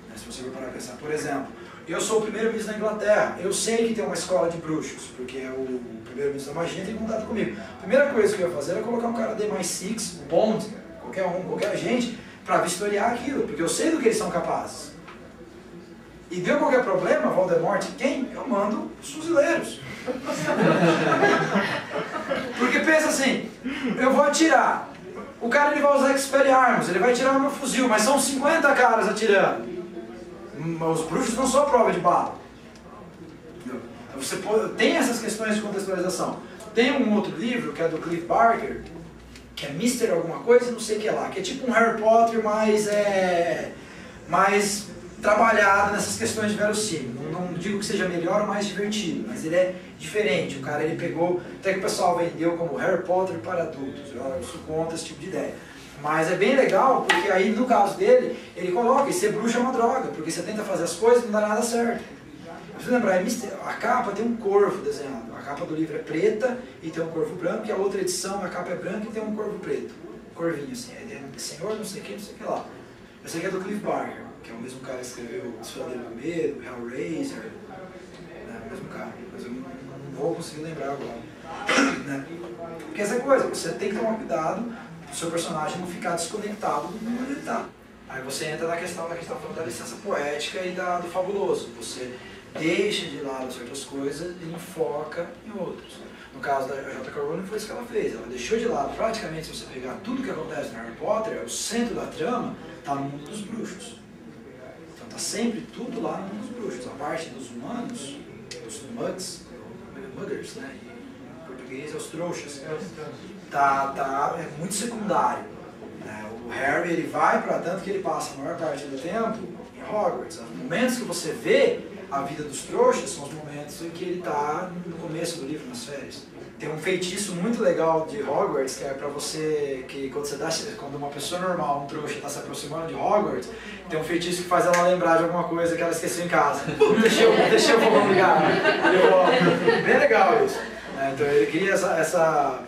S1: Né? Se você for parar a pensar, por exemplo, eu sou o primeiro-ministro da Inglaterra, eu sei que tem uma escola de bruxos, porque o primeiro-ministro da magia tem contato comigo. A primeira coisa que eu ia fazer era colocar um cara de +6, o Bond, qualquer agente, para vistoriar aquilo, porque eu sei do que eles são capazes. E deu qualquer problema, Voldemort, quem? Eu mando os fuzileiros. Porque pensa assim, eu vou atirar, O cara ele vai usar Expelliarmus, ele vai tirar o meu fuzil, mas são 50 caras atirando. Os bruxos não são prova de bala. Então você tem essas questões de contextualização. Tem um outro livro, que é do Cliff Barker, que é Mister alguma coisa, não sei o que lá, que é tipo um Harry Potter, mais trabalhado nessas questões de verossímil. Não digo que seja melhor ou mais divertido, mas ele é diferente. O cara ele pegou, até que o pessoal vendeu como Harry Potter para adultos. Eu sou contra esse tipo de ideia. Mas é bem legal, porque aí no caso dele, ele coloca, e ser bruxo é uma droga, porque você tenta fazer as coisas e não dá nada certo. Você lembrar, a capa tem um corvo desenhado. A capa do livro é preta e tem um corvo branco, e a outra edição a capa é branca e tem um corvo preto. Corvinho assim, é senhor não sei o que lá. Esse aqui é do Cliff Barker, que é o mesmo cara que escreveu Desfiladeiro do Medo, Hellraiser, né, o mesmo cara, mas eu não vou conseguir lembrar agora. Né? Porque essa coisa, você tem que tomar cuidado para o seu personagem não ficar desconectado do mundo onde ele está. Aí você entra na questão que a gente está falando da licença poética e do fabuloso. Você deixa de lado certas coisas e enfoca em outras. No caso da J.K. Rowling foi isso que ela fez. Ela deixou de lado, praticamente, se você pegar tudo que acontece no Harry Potter, o centro da trama está no mundo dos bruxos. Então está sempre tudo lá no mundo dos bruxos. A parte dos humanos, os muggers, né? Em português é os trouxas. É muito secundário. O Harry ele vai para tanto que ele passa a maior parte do tempo em Hogwarts. Os momentos que você vê a vida dos trouxas são os momentos em que ele está no começo do livro, nas férias. Tem um feitiço muito legal de Hogwarts, que é para você, que quando uma pessoa normal, um trouxa, está se aproximando de Hogwarts, tem um feitiço que faz ela lembrar de alguma coisa que ela esqueceu em casa. Deixa eu vou ligar. Bem legal isso. Então ele cria essa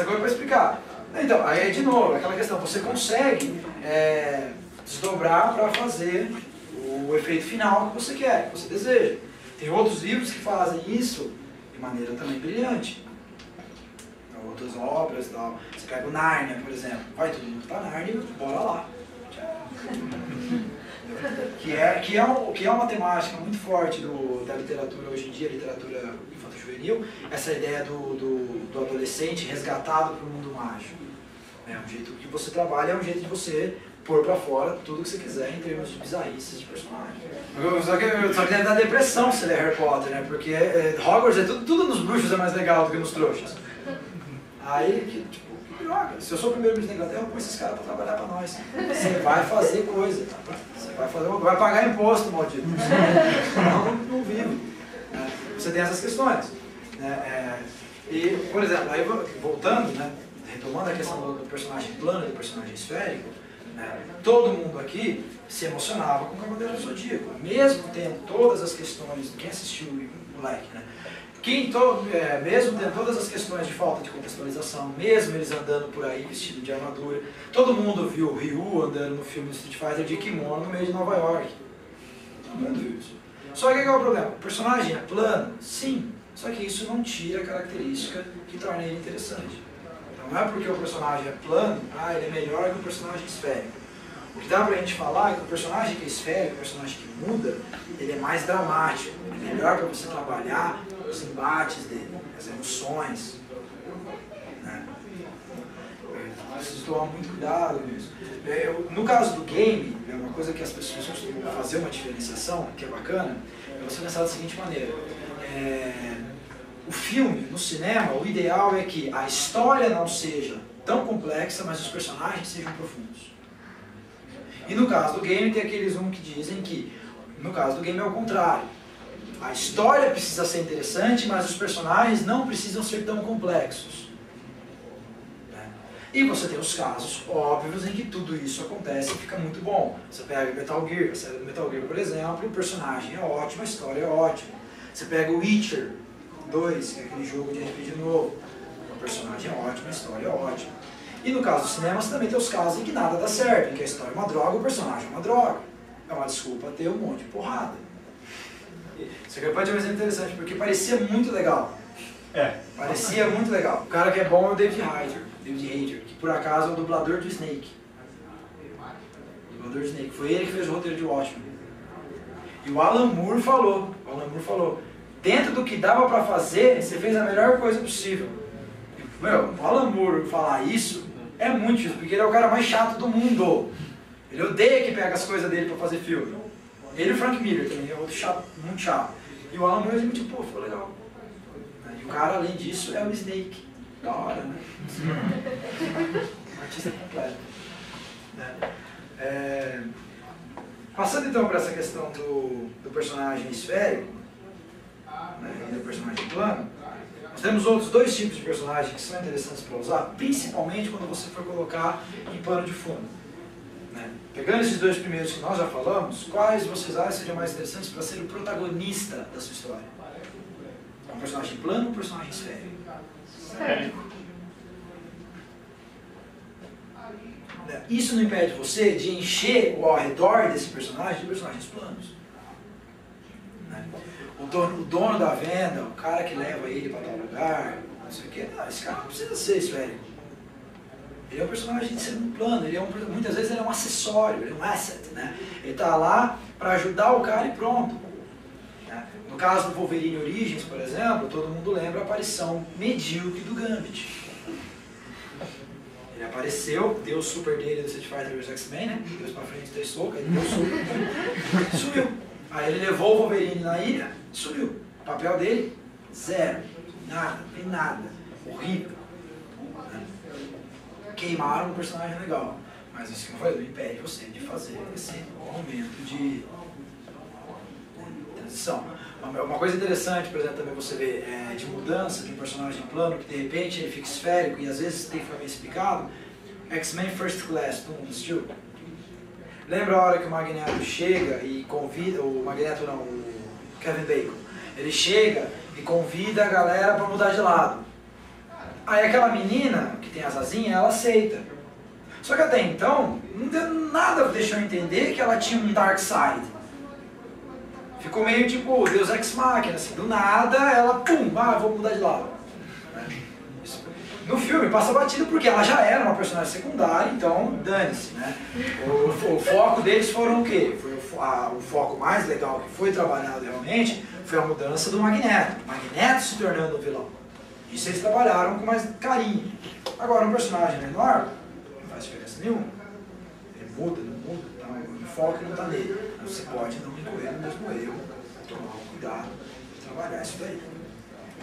S1: coisa para explicar. Então, aí de novo, aquela questão, você consegue desdobrar para fazer o efeito final que você quer, que você deseja. Tem outros livros que fazem isso de maneira também brilhante. Outras obras e tal. Você pega o Nárnia, por exemplo. Vai todo mundo para Nárnia, bora lá. Que é uma temática muito forte da literatura hoje em dia, literatura infanto-juvenil, essa ideia do adolescente resgatado para o mundo mágico. Um jeito que você trabalha é um jeito de você pôr pra fora tudo que você quiser em termos de bizarrices de personagem. Só que deve dar depressão se ler Harry Potter, né? Porque Hogwarts tudo nos bruxos é mais legal do que nos trouxas. Aí, tipo, que droga. Se eu sou o primeiro ministro da Inglaterra, eu ponho esses caras pra trabalhar pra nós. Você vai fazer coisa, você vai pagar imposto, maldito. Senão não vive. Você tem essas questões. E, por exemplo, aí voltando, né? Retomando a questão do personagem plano e do personagem esférico, todo mundo aqui se emocionava com o Cavaleiro do Zodíaco, mesmo tendo todas as questões, quem assistiu o moleque, né? Mesmo tendo todas as questões de falta de contextualização, mesmo eles andando por aí vestido de armadura, todo mundo viu o Ryu andando no filme Street Fighter de kimono no meio de Nova York. Todo mundo viu isso. Só que qual é o problema? O personagem é plano? Sim. Só que isso não tira a característica que torna ele interessante. Não é porque o personagem é plano, ele é melhor que o personagem esférico. O que dá pra gente falar é que o personagem que é esférico, o personagem que muda, ele é mais dramático. Ele é melhor para você trabalhar os embates dele, as emoções. Né? Eu preciso tomar muito cuidado com isso. No caso do game, é uma coisa que as pessoas costumam fazer uma diferenciação, que é bacana, é você pensar da seguinte maneira. O filme, no cinema, o ideal é que a história não seja tão complexa, mas os personagens sejam profundos. E no caso do game, tem aqueles que dizem que, no caso do game é o contrário. A história precisa ser interessante, mas os personagens não precisam ser tão complexos. E você tem os casos óbvios em que tudo isso acontece e fica muito bom. Você pega Metal Gear, a série do Metal Gear, por exemplo, o personagem é ótimo, a história é ótima. Você pega o Witcher 2, que é aquele jogo de RPG novo. O personagem é ótimo, a história é ótima. E no caso do cinema, você também tem os casos em que nada dá certo, em que a história é uma droga, o personagem é uma droga. É uma desculpa ter um monte de porrada. Isso aqui pode ser um exemplo interessante, porque parecia muito legal. Parecia muito legal. O cara que é bom é o David Hayter, que por acaso é o dublador do Snake. Foi ele que fez o roteiro de Watchmen. E o Alan Moore falou, dentro do que dava pra fazer, você fez a melhor coisa possível. O Alan Moore falar isso É muito difícil, porque ele é o cara mais chato do mundo. Ele odeia que pega as coisas dele pra fazer filme. Ele e o Frank Miller também, é outro chato, muito chato. E o Alan Moore, ele tipo, pô, ficou legal. E o cara, além disso, é o Snake. Da hora, né? Um artista completo. Passando então para essa questão do personagem esférico, né, e do personagem plano, nós temos outros dois tipos de personagens que são interessantes para usar, principalmente quando você for colocar em pano de fundo. Né? Pegando esses dois primeiros que nós já falamos, quais vocês acham seriam mais interessantes para ser o protagonista da sua história? Um personagem plano ou um personagem esférico?
S2: Esférico.
S1: Isso não impede você de encher ao redor desse personagem de personagens planos. Né? O dono da venda, o cara que leva ele para tal lugar, não sei o quê, não, esse cara não precisa ser esférico. Ele é um personagem de segundo plano, muitas vezes ele é um acessório, ele é um asset. Né? Ele está lá para ajudar o cara e pronto. Né? No caso do Wolverine Origins, por exemplo, todo mundo lembra a aparição medíocre do Gambit. Ele apareceu, deu o super dele do Street Fighter vs X-Men, né? Deus pra frente, 3 socos, ele deu o super, sumiu. Aí ele levou o Wolverine na ilha, sumiu. O papel dele, zero. Nada, não tem nada. Horrível. Né? Queimaram um personagem legal. Mas isso que eu falei, não impede você de fazer esse momento de transição. Uma coisa interessante, por exemplo, também você vê de mudança de um personagem plano, que de repente ele fica esférico e às vezes tem que ficar bem explicado. X-Men First Class, todo mundo assistiu? Lembra a hora que o Magneto chega e convida, o Magneto não, o Kevin Bacon, ele chega e convida a galera para mudar de lado. Aí aquela menina, que tem as asinhas, ela aceita. Só que até então, não deu nada deixou entender que ela tinha um dark side. Ficou meio tipo Deus Ex Machina, assim, do nada ela, pum, vou mudar de lado. No filme passa batido porque ela já era uma personagem secundária, então dane-se, né? O foco deles foram o quê? O foco mais legal que foi trabalhado realmente foi a mudança do Magneto. O Magneto se tornando o vilão. Isso eles trabalharam com mais carinho. Agora, um personagem menor, não faz diferença nenhuma. Ele muda, não muda, então, o foco não está nele. Você pode não incorrer no mesmo erro, tomar um cuidado, trabalhar isso daí.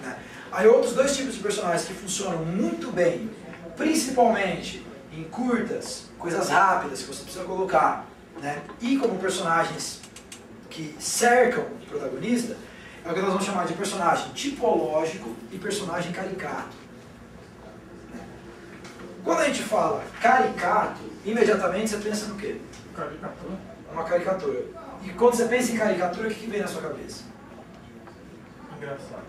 S1: Né? Aí outros dois tipos de personagens que funcionam muito bem, principalmente em curtas, coisas rápidas que você precisa colocar, né? E como personagens que cercam o protagonista, é o que nós vamos chamar de personagem tipológico e personagem caricato. Né? Quando a gente fala caricato, imediatamente você pensa no quê?
S2: Caricatura.
S1: Uma caricatura. E quando você pensa em caricatura, o que vem na sua cabeça?
S2: Engraçado.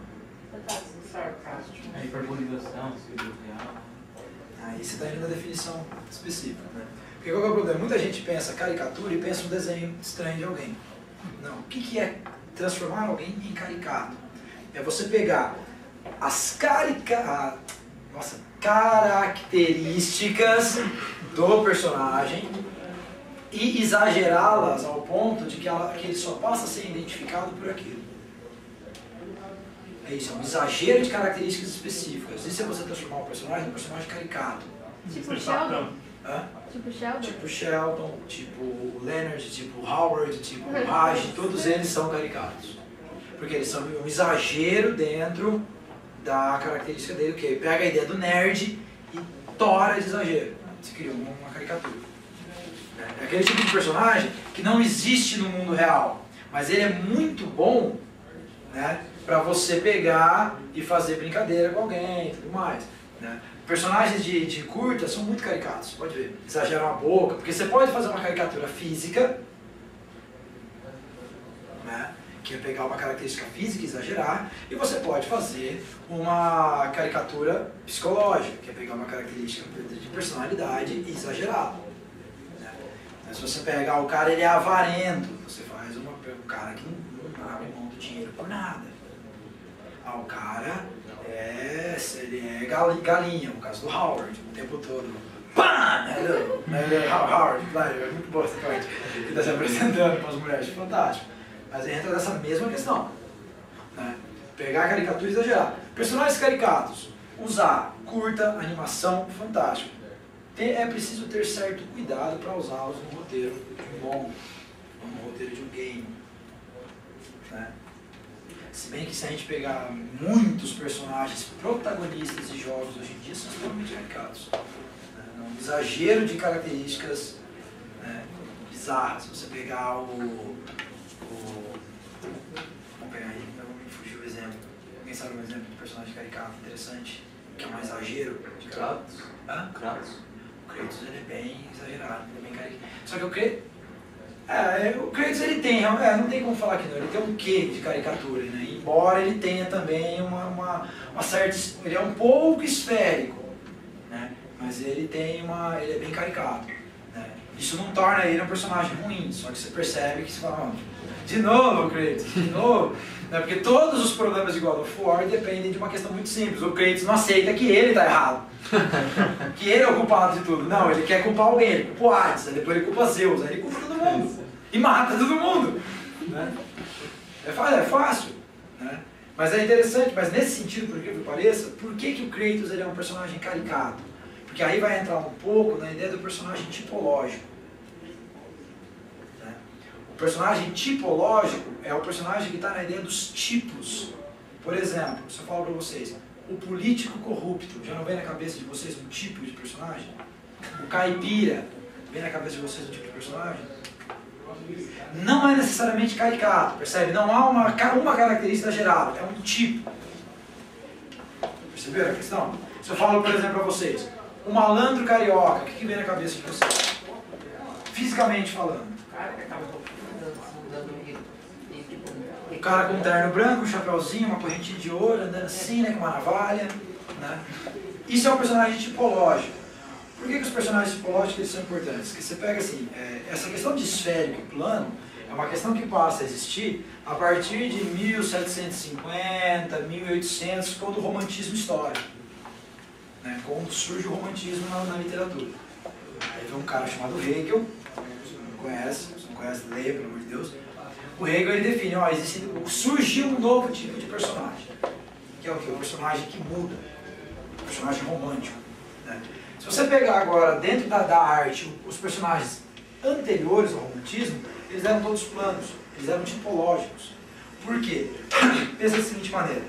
S3: Sarcástico.
S2: É hiperbolização, civil real.
S1: Aí você está indo na definição específica. Né? Porque qual que é o problema? Muita gente pensa caricatura e pensa um desenho estranho de alguém. Não. O que é transformar alguém em caricato? É você pegar as características do personagem e exagerá-las ao ponto de que ele só passa a ser identificado por aquilo. É isso, é um exagero de características específicas. Isso é você transformar um personagem em um personagem caricato.
S3: Tipo Sheldon?
S1: Hã?
S3: Tipo Sheldon?
S1: Tipo Sheldon, tipo Leonard, tipo Howard, tipo Raj, todos eles são caricatos. Porque eles são um exagero dentro da característica dele, que pega a ideia do nerd e tora de exagero. Você cria uma caricatura. É aquele tipo de personagem que não existe no mundo real, mas ele é muito bom, né, para você pegar e fazer brincadeira com alguém e tudo mais. Né? Personagens de curta são muito caricatos, pode ver. Exageram a boca, porque você pode fazer uma caricatura física, né, que é pegar uma característica física e exagerar, e você pode fazer uma caricatura psicológica, que é pegar uma característica de personalidade e exagerar. Né? Mas se você pegar o cara, ele é avarento, você faz um cara que não abre mão do dinheiro por nada. O cara ele é galinha, no caso do Howard, o tempo todo. Pá! Howard, é muito boa essa parte. Ele está se apresentando para as mulheres, fantástico. Mas entra nessa mesma questão. Né? Pegar a caricatura e exagerar. Personagens caricatos, usar curta, animação, fantástico. é preciso ter certo cuidado para usá-los no roteiro de um longo, ou no roteiro de um game. Né? Se bem que se a gente pegar muitos personagens protagonistas de jogos hoje em dia, são extremamente caricatos. Né? Um exagero de características, né, bizarras. Se você pegar vamos pegar aí, não me fugiu o exemplo. Alguém sabe um exemplo de personagem caricato interessante? Que é um exagero?
S2: Kratos.
S1: Hã?
S2: Kratos.
S1: O Kratos ele é bem exagerado, ele é bem caricato. Só que o Kratos ele tem, não tem como falar que não, ele tem um quê de caricatura, né? Embora ele tenha também uma certa, ele é um pouco esférico, né? Mas ele é bem caricato, né? Isso não torna ele um personagem ruim, só que você percebe que você fala, de novo Kratos, de novo, né? Porque todos os problemas de God of War dependem de uma questão muito simples, o Kratos não aceita que ele está errado. Que ele é o culpado de tudo. Não, ele quer culpar alguém, ele culpa o Hades, aí depois ele culpa Zeus, aí ele culpa todo mundo. E mata todo mundo. Né? É fácil. Né? Mas é interessante, mas nesse sentido, por que pareça, por que o Kratos ele é um personagem caricato? Porque aí vai entrar um pouco na ideia do personagem tipológico. Né? O personagem tipológico é o personagem que está na ideia dos tipos. Por exemplo, se eu falo para vocês, o político corrupto, já não vem na cabeça de vocês um tipo de personagem? O caipira, vem na cabeça de vocês um tipo de personagem? Não é necessariamente caricato, percebe? Não há uma característica geral, é um tipo. Perceberam a questão? Se eu falo, por exemplo, para vocês, o malandro carioca, o que vem na cabeça de vocês? Fisicamente falando. O cara com um terno branco, um chapeuzinho, uma correntinha de ouro, andando assim, né, com uma navalha. Né? Isso é um personagem tipológico. Por que os personagens tipológicos eles são importantes? Porque você pega assim, essa questão de esférico e plano é uma questão que passa a existir a partir de 1750, 1800, quando o romantismo estoura. Né? Quando surge o romantismo na literatura. Aí vem um cara chamado Hegel, você não conhece, leia, pelo amor de Deus. O Hegel ele define, surgiu um novo tipo de personagem, que é o quê? O personagem que muda, o personagem romântico. Né? Se você pegar agora, dentro da arte, os personagens anteriores ao romantismo, eles eram todos planos, eles eram tipológicos. Por quê? Pensa da seguinte maneira.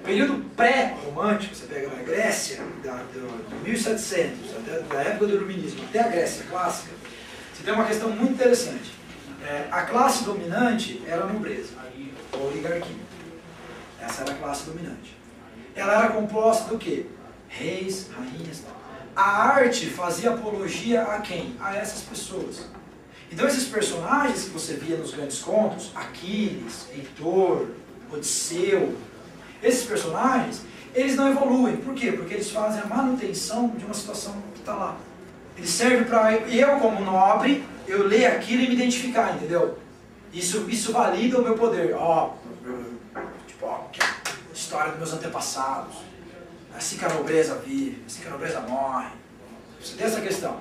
S1: Período pré-romântico, você pega na Grécia, do 1700, da época do Iluminismo, até a Grécia clássica, você tem uma questão muito interessante. A classe dominante era a nobreza, a oligarquia. Essa era a classe dominante. Ela era composta do quê? Reis, rainhas. A arte fazia apologia a quem? A essas pessoas. Então esses personagens que você via nos grandes contos, Aquiles, Heitor, Odisseu, esses personagens, eles não evoluem. Por quê? Porque eles fazem a manutenção de uma situação que está lá. Eles servem para eu, como nobre, eu ler aquilo e me identificar, entendeu? Isso valida o meu poder. História dos meus antepassados. Assim que a nobreza vive, assim que a nobreza morre. Você tem essa questão.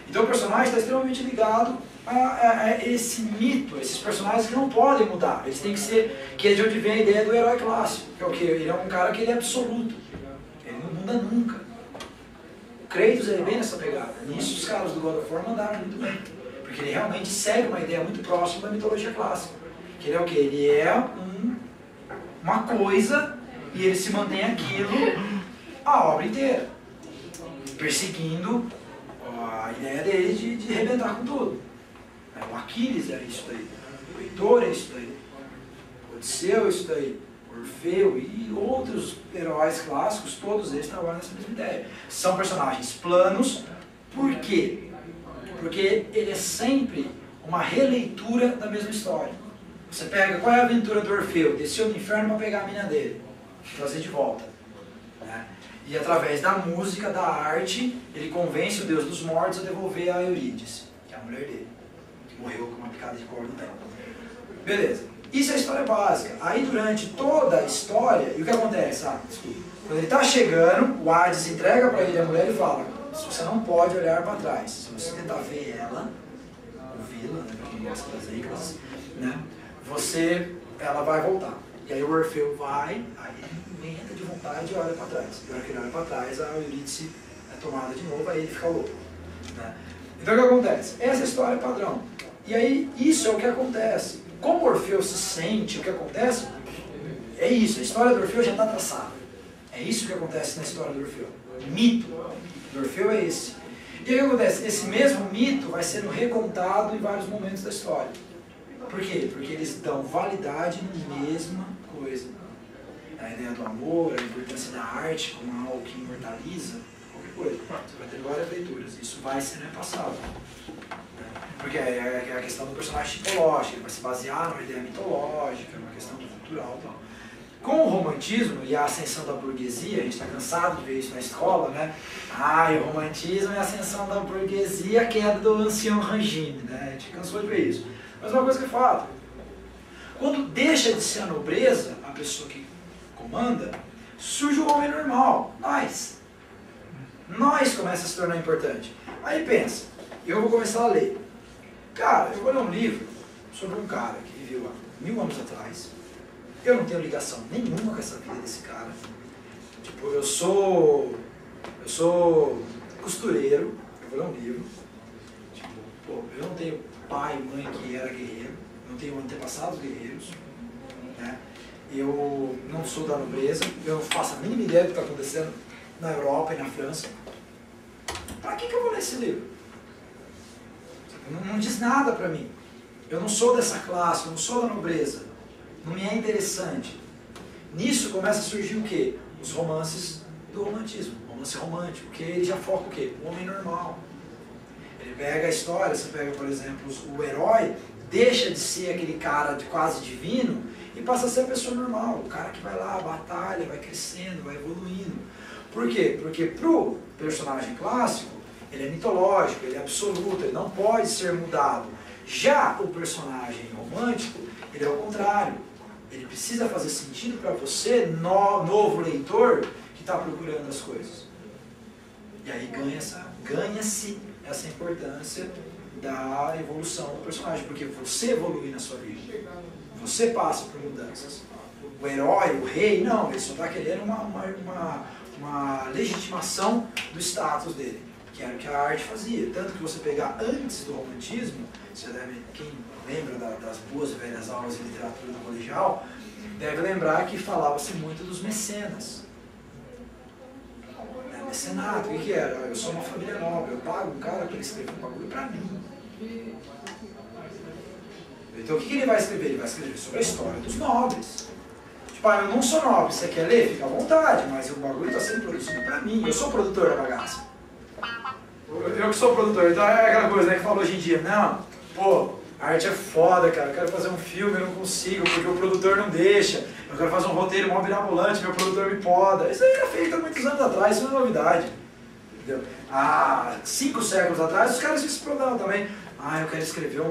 S1: Então o personagem está extremamente ligado a esse mito, esses personagens que não podem mudar. Eles têm que ser, que é de onde vem a ideia do herói clássico. Que é o quê? Ele é um cara que ele é absoluto. Ele não muda nunca. O Kratos ele é bem nessa pegada. Nisso os caras do God of War mandaram muito bem. Porque ele realmente segue uma ideia muito próxima da mitologia clássica. Que ele é o quê? Ele é uma coisa e ele se mantém aquilo a obra inteira. Perseguindo a ideia dele de arrebentar com tudo. O Aquiles é isso daí. O Heitor é isso daí. O Odisseu é isso daí. O Orfeu e outros heróis clássicos, todos eles trabalham nessa mesma ideia. São personagens planos. Por quê? Porque ele é sempre uma releitura da mesma história. Você pega, qual é a aventura do Orfeu? Desceu no inferno para pegar a mina dele, trazer de volta. Né? E através da música, da arte, ele convence o deus dos mortos a devolver a Eurídice, que é a mulher dele, que morreu com uma picada de corda no pé. Beleza. Isso é a história básica. Aí durante toda a história, e o que acontece? Quando ele está chegando, o Hades entrega para ele a mulher e fala: você não pode olhar para trás. Se você tentar ver ela, ouvi-la, né, para quem gosta das ênfases, né, ela vai voltar. E aí o Orfeu vai, aí ele inventa de vontade e olha para trás. E na hora que ele olha para trás, a Eurídice tomada de novo, aí ele fica louco. Né? Então o que acontece? Essa história é padrão. E aí isso é o que acontece. Como Orfeu se sente, o que acontece, é isso, a história do Orfeu já está traçada. É isso que acontece na história do Orfeu. O mito do Orfeu é esse. E aí o que acontece? Esse mesmo mito vai sendo recontado em vários momentos da história. Por quê? Porque eles dão validade na mesma coisa. A ideia do amor, a importância da arte como algo que imortaliza, qualquer coisa. Você vai ter várias leituras. Isso vai sendo repassado. Porque é a questão do personagem tipológico, ele vai se basear numa ideia mitológica, numa questão cultural e tal. Com o romantismo e a ascensão da burguesia, a gente está cansado de ver isso na escola, né? Ah, e o romantismo e a ascensão da burguesia, a queda do ancião regime, né? A gente cansou de ver isso. Mas uma coisa que é fato, quando deixa de ser a nobreza, a pessoa que comanda, surge o homem normal, nós. Nós começa a se tornar importante. Aí pensa, eu vou começar a ler. Cara, eu vou ler um livro sobre um cara que viveu há 1000 anos atrás. Eu não tenho ligação nenhuma com essa vida desse cara. Tipo, eu sou costureiro, eu vou ler um livro. Tipo, pô, eu não tenho pai e mãe que era guerreiro, não tenho antepassados guerreiros, né? Eu não sou da nobreza, eu não faço a mínima ideia do que está acontecendo na Europa e na França. Para que eu vou ler esse livro? Não diz nada para mim. Eu não sou dessa classe, eu não sou da nobreza. Não me é interessante. Nisso começa a surgir o quê? Os romances do romantismo. Romance romântico, porque ele já foca o quê? O homem normal. Ele pega a história, você pega, por exemplo, o herói, deixa de ser aquele cara de quase divino e passa a ser a pessoa normal. O cara que vai lá, batalha, vai crescendo, vai evoluindo. Por quê? Porque pro personagem clássico, ele é mitológico, ele é absoluto, ele não pode ser mudado. Já o personagem romântico, ele é o contrário. Ele precisa fazer sentido para você, novo leitor, que está procurando as coisas. E aí ganha-se essa importância da evolução do personagem, porque você evolui na sua vida. Você passa por mudanças. O herói, o rei, não, ele só está querendo uma legitimação do status dele, que era o que a arte fazia. Tanto que você pegar antes do romantismo, você deve, quem lembra das boas e velhas aulas de literatura no colegial, deve lembrar que falava-se muito dos mecenas. Mecenato, o que era? Eu sou uma família nobre, eu pago um cara para escrever um bagulho para mim. Então o que ele vai escrever? Ele vai escrever sobre a história dos nobres. Tipo, eu não sou nobre, você quer ler? Fica à vontade, mas o bagulho está sendo produzido para mim. Eu sou produtor da bagaça. Eu que sou produtor, então é aquela coisa, né, que fala hoje em dia, não, pô, a arte é foda, cara, eu quero fazer um filme, eu não consigo, porque o produtor não deixa, eu quero fazer um roteiro mó mirabolante, meu produtor me poda. Isso aí era feito há muitos anos atrás, isso não é novidade. Entendeu? Há 5 séculos atrás, os caras se problema também. Eu quero escrever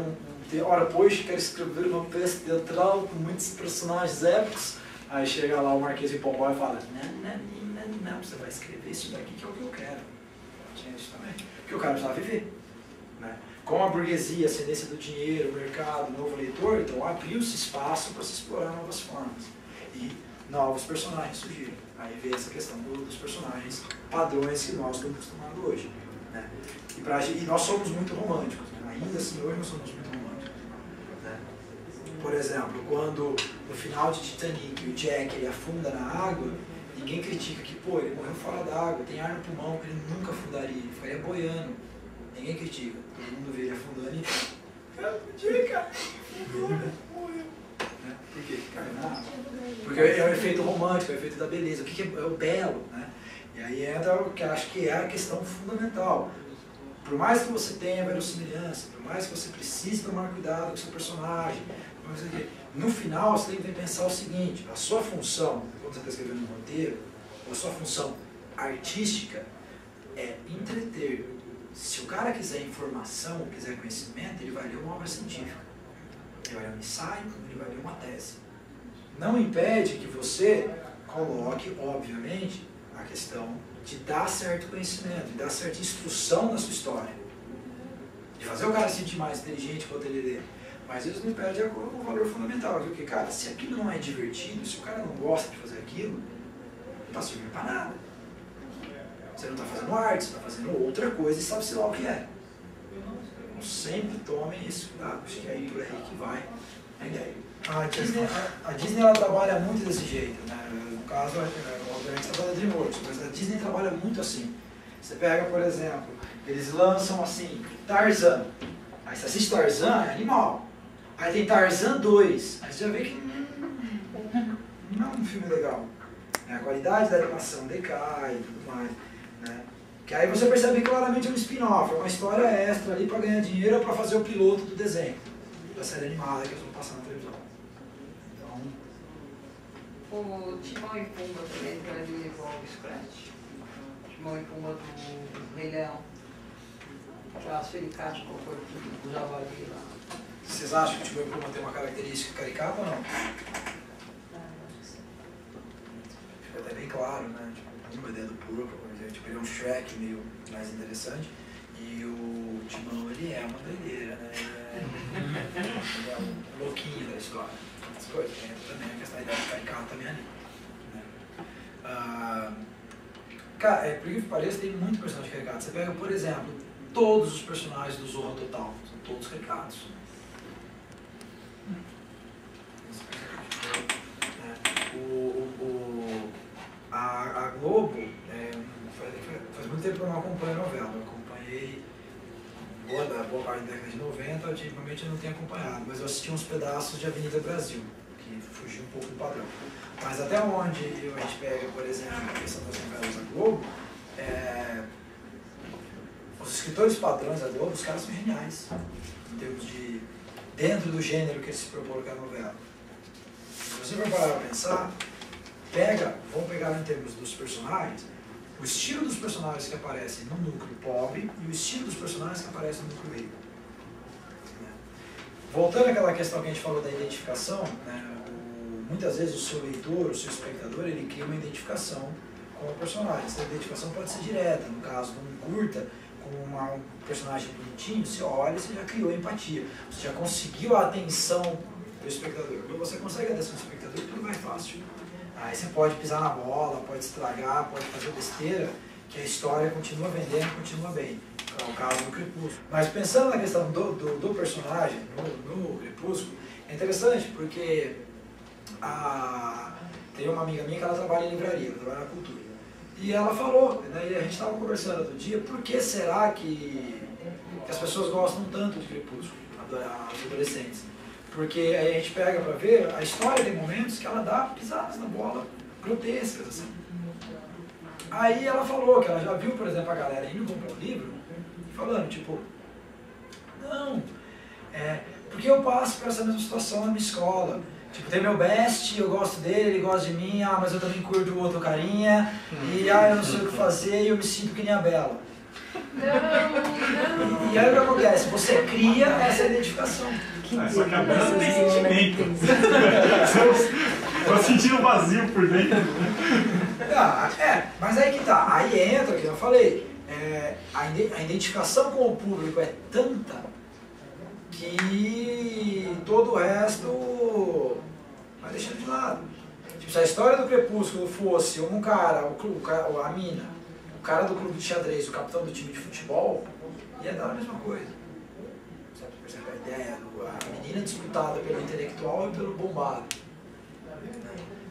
S1: ora, pois, quero escrever uma peça teatral com muitos personagens épicos. Aí chega lá o Marquês de Pombal e fala, não, você vai escrever isso daqui que é o que eu quero. Tinha isso também. Porque o cara precisava viver. Né? Com a burguesia, a ascendência do dinheiro, o mercado, o novo leitor, então abriu-se espaço para se explorar novas formas. E novos personagens surgiram. Aí veio essa questão dos personagens padrões que nós estamos acostumados hoje. Né? E nós somos muito românticos. Né? Ainda assim, hoje nós somos muito românticos. Né? Por exemplo, quando no final de Titanic o Jack ele afunda na água, ninguém critica que, pô, ele morreu fora d'água, tem ar no pulmão, ele nunca afundaria, ele ficaria boiando. Ninguém critica. Todo mundo vê ele afundando e cara, morreu. Né? Por quê? Cai na água. Porque é o efeito romântico, é o efeito da beleza. O que é o belo, né? E aí entra o que acho que é a questão fundamental. Por mais que você tenha verossimilhança, por mais que você precise tomar cuidado com o seu personagem, no final você tem que pensar o seguinte, a sua função, quando você está escrevendo um roteiro, a sua função artística é entreter. Se o cara quiser informação, quiser conhecimento, ele vai ler uma obra científica. Ele vai ler um ensaio, ele vai ler uma tese. Não impede que você coloque, obviamente, a questão de dar certo conhecimento, de dar certa instrução na sua história. De fazer o cara se sentir mais inteligente quanto ele lê. Mas isso não impede o valor fundamental. Porque, cara, se aquilo não é divertido, se o cara não gosta de fazer aquilo, não está servindo para nada. Você não está fazendo arte, você está fazendo outra coisa e sabe-se lá o que é. Então sempre tomem esse cuidado, acho que é aí por aí que vai a ideia. A Disney ela trabalha muito desse jeito, né? No caso, obviamente você trabalha DreamWorks, mas a Disney trabalha muito assim. Você pega, por exemplo, eles lançam assim, Tarzan. Aí você assiste Tarzan, é animal. Aí tem Tarzan 2, aí você já vê que não é um filme legal. A qualidade da animação decai e tudo mais. Né? Que aí você percebe que claramente é um spin-off, é uma história extra ali para ganhar dinheiro ou para fazer o piloto do desenho, da série animada que eles vão passar na televisão. Então...
S3: O Timão e Pumba também entraria igual o Scratch. Timão e Pumba do Rei Leão. Aquela suricate com o corpo do javali lá.
S1: Vocês acham que o Timão e Pumba tem uma característica caricata ou não? Fica até bem claro, né? Tipo, uma ideia do porco, tipo, ele é um Shrek meio mais interessante. E o Timão, ele é uma doideira, né? Ele é um louquinho da história. As coisas, tem também a questão da ideia caricata também ali. Né? Cara, por que pareça, tem muito personagem caricato. Você pega, por exemplo, todos os personagens do Zorro Total, são todos caricatos. A Globo, faz muito tempo que eu não acompanho a novela. Eu acompanhei boa parte da década de 90, ultimamente eu não tenho acompanhado, mas eu assisti uns pedaços de Avenida Brasil, que fugiu um pouco do padrão. Mas até onde a gente pega, por exemplo, a questão das novelas da Globo, os escritores padrões da Globo, os caras são geniais, em termos de, dentro do gênero que eles se proporam que é a novela. Se você for parar para pensar, vamos pegar em termos dos personagens, o estilo dos personagens que aparecem no núcleo pobre e o estilo dos personagens que aparecem no núcleo rico. Voltando àquela questão que a gente falou da identificação, né, muitas vezes o seu leitor, o seu espectador, ele cria uma identificação com o personagem. Essa identificação pode ser direta, no caso de um curta, com um personagem bonitinho, você olha e você já criou empatia, você já conseguiu a atenção do espectador. Quando você consegue a atenção do espectador, tudo mais fácil. Aí você pode pisar na bola, pode estragar, pode fazer besteira, que a história continua vendendo, continua bem. É o caso do Crepúsculo. Mas pensando na questão do personagem no Crepúsculo, é interessante porque tem uma amiga minha que ela trabalha em livraria, ela trabalha na cultura. E ela falou, né, e a gente estava conversando outro dia, por que será que as pessoas gostam tanto de Crepúsculo, as adolescentes? Porque aí a gente pega para ver, a história tem momentos que ela dá pisadas na bola, grotescas, assim. Aí ela falou que ela já viu, por exemplo, a galera indo comprar um livro, falando, tipo, não, porque eu passo por essa mesma situação na minha escola. Tipo, tem meu best, eu gosto dele, ele gosta de mim, mas eu também curto o outro carinha, e eu não sei o que fazer e eu me sinto que nem a Bela.
S3: Não.
S1: E aí o que acontece? Você cria essa identificação.
S4: Só que a Bela não tem sentimento. Tô sentindo vazio por dentro.
S1: Mas aí que tá, aí entra, que eu falei, a identificação com o público é tanta que todo o resto vai deixando de lado. Tipo, se a história do Crepúsculo fosse um cara, a mina, o cara do clube de xadrez, o capitão do time de futebol, ia dar a mesma coisa. Sabe, por exemplo, a ideia, a menina disputada pelo intelectual e pelo bombado.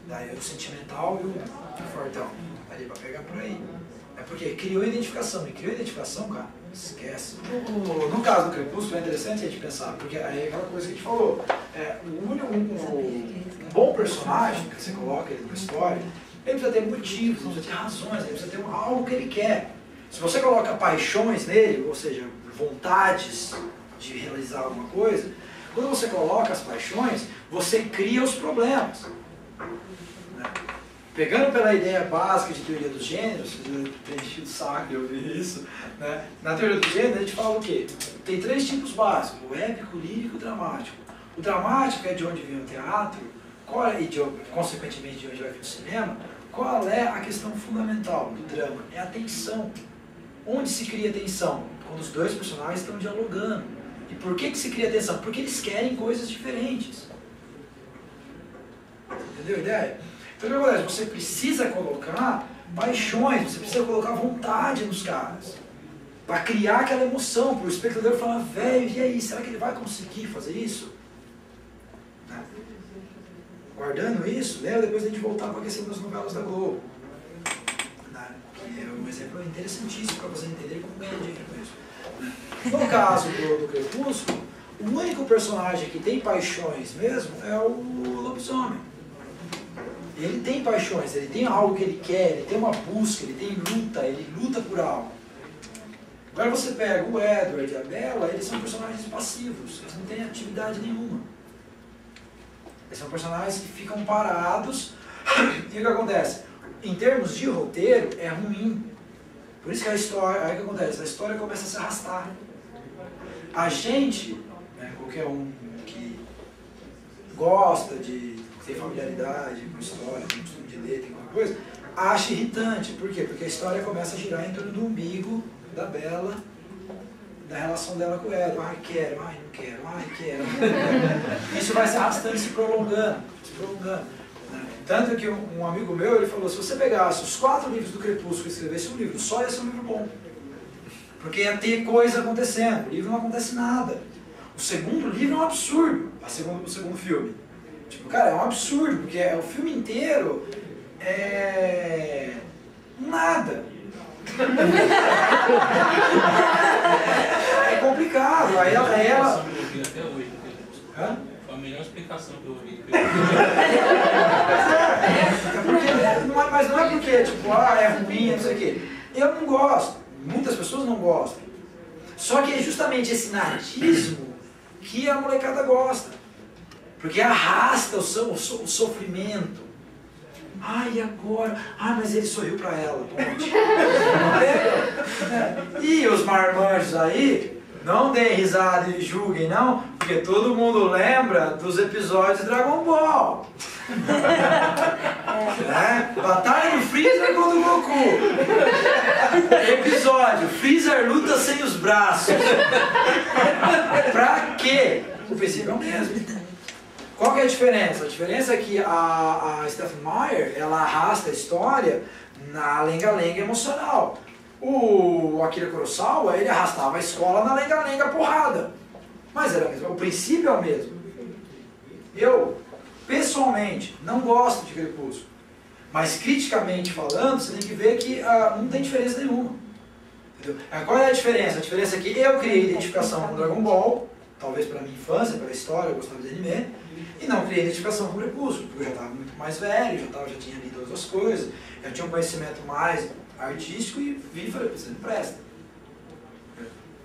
S1: Daí o sentimental e o fortão. Ali pra pegar por aí. É porque criou identificação. E criou identificação, cara, esquece. No caso do Crepúsculo é interessante a gente pensar, porque aí é aquela coisa que a gente falou. Um bom personagem que você coloca ele numa história, ele precisa ter motivos, ele precisa ter razões, ele precisa ter algo que ele quer. Se você coloca paixões nele, ou seja, vontades de realizar alguma coisa, quando você coloca as paixões, você cria os problemas. Pegando pela ideia básica de teoria dos gêneros, tem enchido o saco de ouvir isso, né? Na teoria dos gêneros a gente fala o quê? Tem 3 tipos básicos, o épico, o lírico e o dramático. O dramático é de onde vem o teatro, consequentemente de onde vai vir o cinema. Qual é a questão fundamental do drama? É a tensão. Onde se cria tensão? Quando os dois personagens estão dialogando. E por que se cria tensão? Porque eles querem coisas diferentes. Entendeu a ideia? Então o que acontece? Você precisa colocar paixões, você precisa colocar vontade nos caras. Para criar aquela emoção, para o espectador falar, velho, e aí, será que ele vai conseguir fazer isso? Né? Guardando isso, lembra depois a gente voltar para a questão das novelas da Globo. Né? Que é um exemplo interessantíssimo para você entender como ganhar dinheiro com isso. Né? No caso do Crepúsculo, o único personagem que tem paixões mesmo é o lobisomem. Ele tem paixões, ele tem algo que ele quer, ele tem uma busca, ele luta por algo. Agora você pega o Edward e a Bella, eles são personagens passivos, eles não têm atividade nenhuma. Eles são personagens que ficam parados. E o que acontece? Em termos de roteiro, é ruim. Por isso que a história, aí o que acontece? A história começa a se arrastar. A gente, né, qualquer um que gosta de ter familiaridade com história, tem costume de ler, tem alguma coisa, acha irritante. Por quê? Porque a história começa a girar em torno do umbigo da Bella, da relação dela com o Edward. Ai, quero, ai, não quero, ai, quero. Isso vai se arrastando e se prolongando. Né? Tanto que um amigo meu, ele falou, se você pegasse os 4 livros do Crepúsculo e escrevesse um livro só, ia ser um livro bom. Porque ia ter coisa acontecendo. O livro não acontece nada. O segundo livro é um absurdo. O segundo filme. Tipo, cara, é um absurdo, porque o filme inteiro é nada. É complicado. Aí ela...
S2: Até hoje,
S1: Hã?
S2: foi a melhor explicação que eu ouvi.
S1: Mas não é porque, tipo, é ruim, não sei o quê. Eu não gosto. Muitas pessoas não gostam. Só que é justamente esse nardismo que a molecada gosta. Porque arrasta o sofrimento. Ai, e agora? Ah, mas ele sorriu pra ela. E os marmanjos aí, não deem risada e julguem, não, porque todo mundo lembra dos episódios de Dragon Ball. Batalha no Freezer contra o Goku. Episódio, Freezer luta sem os braços. Pra quê? O princípio é o mesmo. Qual que é a diferença? A diferença é que a Stephenie Meyer, ela arrasta a história na lenga-lenga emocional. O Akira Kurosawa, ele arrastava a escola na lenga-lenga porrada. Mas era mesmo, o princípio é o mesmo. Eu, pessoalmente, não gosto de Crepúsculo. Mas criticamente falando, você tem que ver que não tem diferença nenhuma. Entendeu? Qual é a diferença? A diferença é que eu criei identificação com Dragon Ball, talvez pela minha infância, pela história, eu gostava de anime. E não criei identificação com o Crepúsculo, porque eu já estava muito mais velho, já tinha lido outras coisas, já tinha um conhecimento mais artístico e vi e falei, você não presta.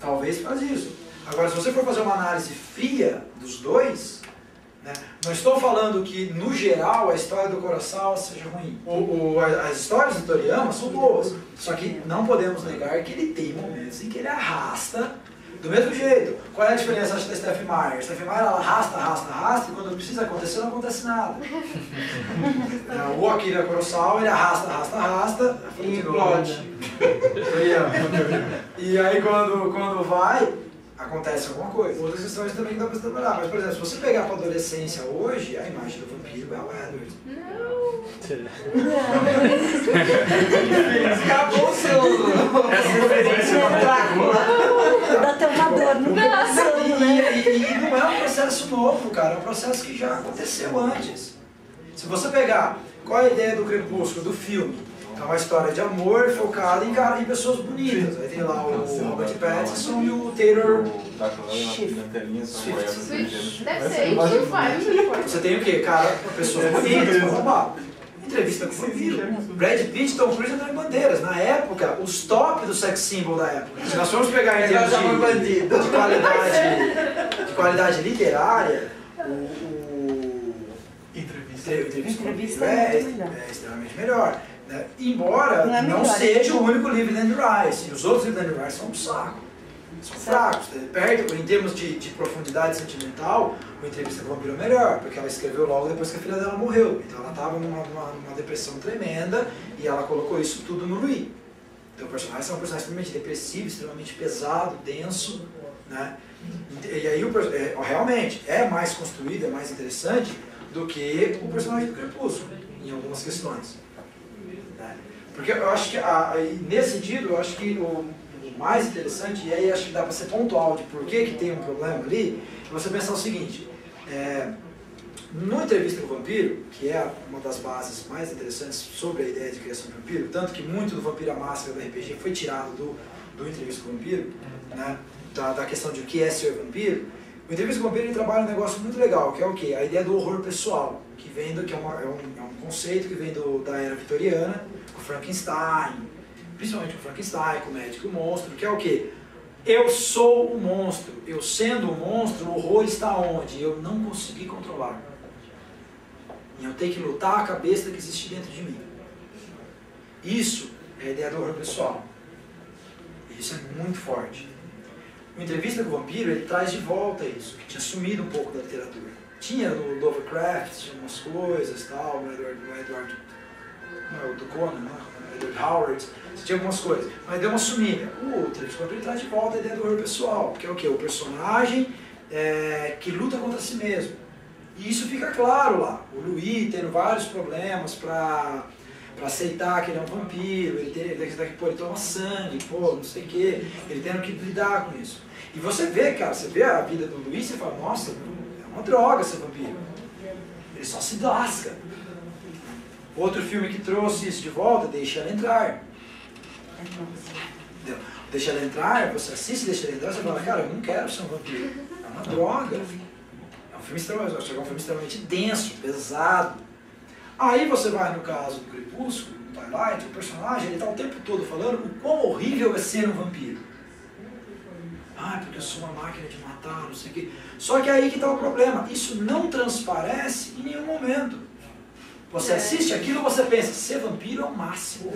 S1: Talvez faz isso. Agora, se você for fazer uma análise fria dos dois, né, não estou falando que, no geral, a história do Kurosawa seja ruim. As histórias do Toriyama são boas, só que não podemos negar que ele tem momentos em que ele arrasta. Do mesmo jeito, qual é a diferença da Stephenie Meyer? A Stephenie Meyer, ela arrasta, e quando precisa acontecer, não acontece nada. O Akira Kurosawa, ele arrasta, e implode. E aí, quando vai, acontece alguma coisa. Outras questões também que dá pra trabalhar. Mas, por exemplo, se você pegar pra adolescência hoje, a imagem do vampiro é o Edward.
S3: Acabou o seu...
S4: Essa referência não
S5: Dá até uma dor no coração, né?
S1: E não é um processo novo, cara. É um processo que já aconteceu antes. Se você pegar, qual é a ideia do Crepúsculo, do filme? É uma história de amor focada em pessoas bonitas. Aí tem lá o Robert Pattinson e o Taylor Swift.
S6: Deve ser isso, faz.
S1: Você tem o quê? Cara, pessoas bonitas, vamos roubar. Entrevista com o vampiro. Brad Pitt e Tom Cruise Antônio Bandeiras. Na época, os top do sex symbol da época. Se nós formos pegar em termos de qualidade literária, Entrevista é extremamente melhor. Né? Embora não seja o único livro de Anne Rice. Os outros livros de Anne Rice são um saco. São fracos. Perto, em termos de profundidade sentimental, o Entrevista com o Vampiro é melhor, porque ela escreveu logo depois que a filha dela morreu. Então ela estava numa depressão tremenda e ela colocou isso tudo no Louis. Então o personagem é um personagem extremamente depressivo, extremamente pesado, denso. Né? E aí realmente é mais construído, é mais interessante do que o personagem do Crepúsculo, em algumas questões. Né? Porque eu acho que, nesse sentido, eu acho que o mais interessante, e aí acho que dá para ser pontual de por que tem um problema ali, é você pensar o seguinte, no Entrevista com o Vampiro, que é uma das bases mais interessantes sobre a ideia de criação de vampiro, tanto que muito do Vampiro à Máscara do RPG foi tirado do Entrevista com o Vampiro, né, da questão de o que é ser vampiro. O Entrevista com o Vampiro ele trabalha um negócio muito legal, que é o quê? A ideia do horror pessoal, que é um conceito que vem da era vitoriana, com Frankenstein, principalmente com Frankenstein, com o médico e o monstro, que é o quê? Eu sou o monstro, eu sendo o monstro, o horror está onde? Eu não consegui controlar. E eu tenho que lutar a cabeça que existe dentro de mim. Isso é a ideia do horror pessoal. Isso é muito forte. O Entrevista com o Vampiro, ele traz de volta isso, que tinha sumido um pouco da literatura. Tinha no Lovecraft, tinha umas coisas, tal, no Edward do Conan, né? Edward Howard, tinha algumas coisas, mas deu uma sumida. O Entrevista com o Vampiro traz de volta a ideia do horror pessoal, que é o quê? O personagem que luta contra si mesmo. E isso fica claro lá. O Louis tendo vários problemas para aceitar que ele é um vampiro, ele toma sangue, pô, não sei o quê, ele tendo que lidar com isso. E você vê, cara, você vê a vida do Louis e você fala, nossa, é uma droga ser vampiro. Ele só se lasca. Outro filme que trouxe isso de volta, Deixa Ela Entrar. Deixa Ela Entrar, você assiste Deixa Ela Entrar, você fala, cara, eu não quero ser um vampiro. É uma droga. É um filme extremamente denso, pesado. Aí você vai no caso do Crepúsculo, do Twilight, o personagem ele está o tempo todo falando o quão horrível é ser um vampiro. Ah, porque eu sou uma máquina de matar, não sei o quê. Só que aí que está o problema, isso não transparece em nenhum momento. Você assiste aquilo e você pensa, ser vampiro é o máximo.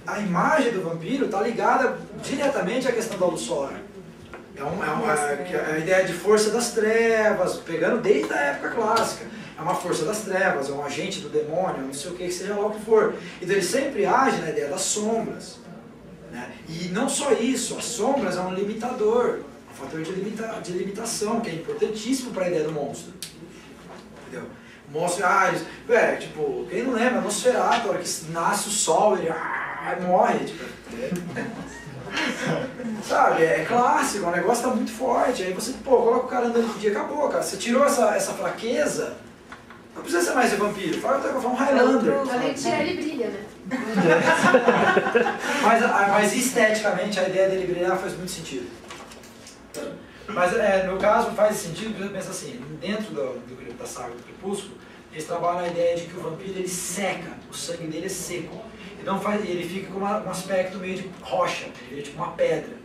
S1: A imagem do vampiro está ligada diretamente à questão da luz solar. É a ideia de força das trevas, pegando desde a época clássica. É uma força das trevas, é um agente do demônio, não sei o que seja lá o que for. Então ele sempre age na ideia das sombras. Né? E não só isso, as sombras é um limitador, um fator de limitação, que é importantíssimo para a ideia do monstro. Entendeu? O monstro, tipo, quem não lembra, Nosferatu, a hora que nasce o sol, ele morre. Tipo, sabe, é clássico, o negócio tá muito forte. Aí você, coloca o cara andando de dia, acabou, cara. Você tirou essa fraqueza, não precisa ser mais vampiro, fala um Highlander.
S6: Além de tirar, ele brilha, né?
S1: mas esteticamente a ideia dele brilhar faz muito sentido. Mas no caso faz sentido, porque você pensa assim, dentro da saga do Crepúsculo, eles trabalham a ideia de que o vampiro ele seca, o sangue dele é seco. Então ele fica com um aspecto meio de rocha, ele é tipo uma pedra.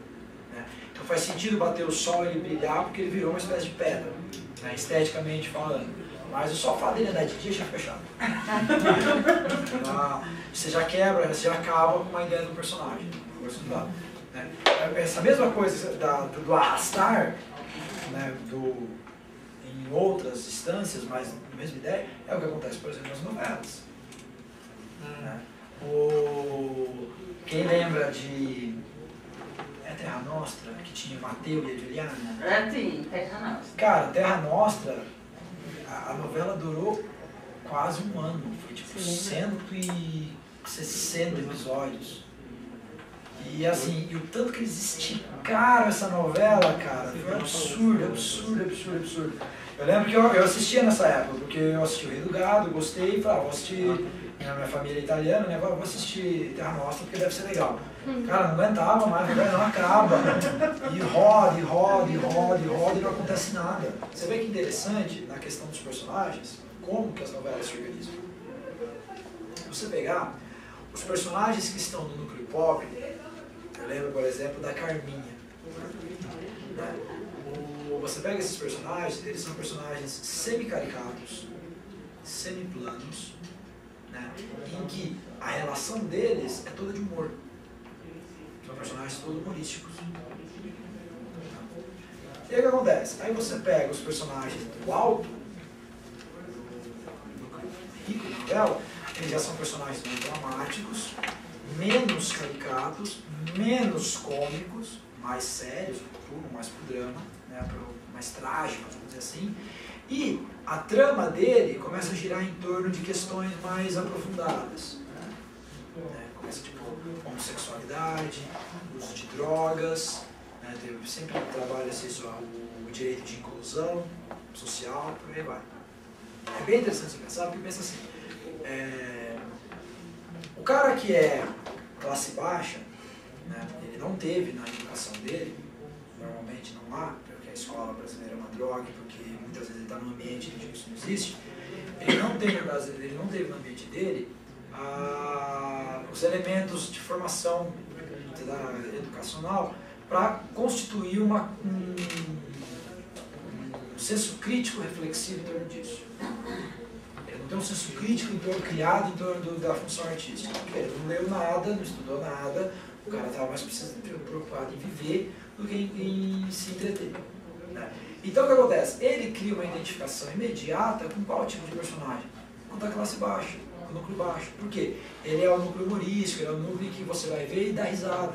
S1: Né? Então faz sentido bater o sol e ele brilhar porque ele virou uma espécie de pedra, né? Esteticamente falando. Mas o sofá dele andar de dia já fica chato. Você já quebra, você já acaba com uma ideia do personagem. Né? Essa mesma coisa do arrastar, né, em outras instâncias, mas a mesma ideia, é o que acontece, por exemplo, nas novelas. Né? Quem lembra de Terra Nostra, que tinha Mateu e a Juliana?
S3: Sim, Terra Nostra.
S1: Cara, Terra Nostra, a novela durou quase um ano, foi tipo 160 episódios. E assim, e o tanto que eles esticaram essa novela, cara, foi absurdo. Eu lembro que eu assistia nessa época, porque eu assisti O Rei do Gado, gostei e falei, vou assistir, minha família é italiana, né, vou assistir Terra Nostra porque deve ser legal. Cara, não aguentava mais, não acaba. E roda e não acontece nada. Você vê que interessante na questão dos personagens, como que as novelas se organizam. Se você pegar os personagens que estão no núcleo pobre, eu lembro, por exemplo, da Carminha. Né? Você pega esses personagens, eles são personagens semi-caricatos, semi-planos, né? Em que a relação deles é toda de humor. São personagens todos humorísticos. E aí o que acontece? Aí você pega os personagens do alto, do rico da novela, eles já são personagens mais dramáticos, menos caricatos, menos cômicos, mais sérios, mais pro drama, né, mais trágico, vamos dizer assim. E a trama dele começa a girar em torno de questões mais aprofundadas. Né? né? Começa tipo homossexualidade, uso de drogas, né? Sempre trabalha assim, o direito de inclusão social, por aí vai. É bem interessante você pensar, porque pensa assim, o cara que é classe baixa, né? Ele não teve na educação dele, normalmente não há, porque a escola brasileira é uma droga, porque muitas vezes ele está num ambiente onde isso não existe, ele não teve no ambiente dele os elementos de formação educacional para constituir um senso crítico reflexivo em torno disso. Ele não tem um senso crítico criado em torno da função artística, porque ele não leu nada, não estudou nada, o cara estava mais preocupado em viver do que em se entreter. Né? Então o que acontece? Ele cria uma identificação imediata com qual tipo de personagem? Com da classe baixa, com o núcleo baixo. Por quê? Ele é o núcleo humorístico, ele é o núcleo que você vai ver e dá risada.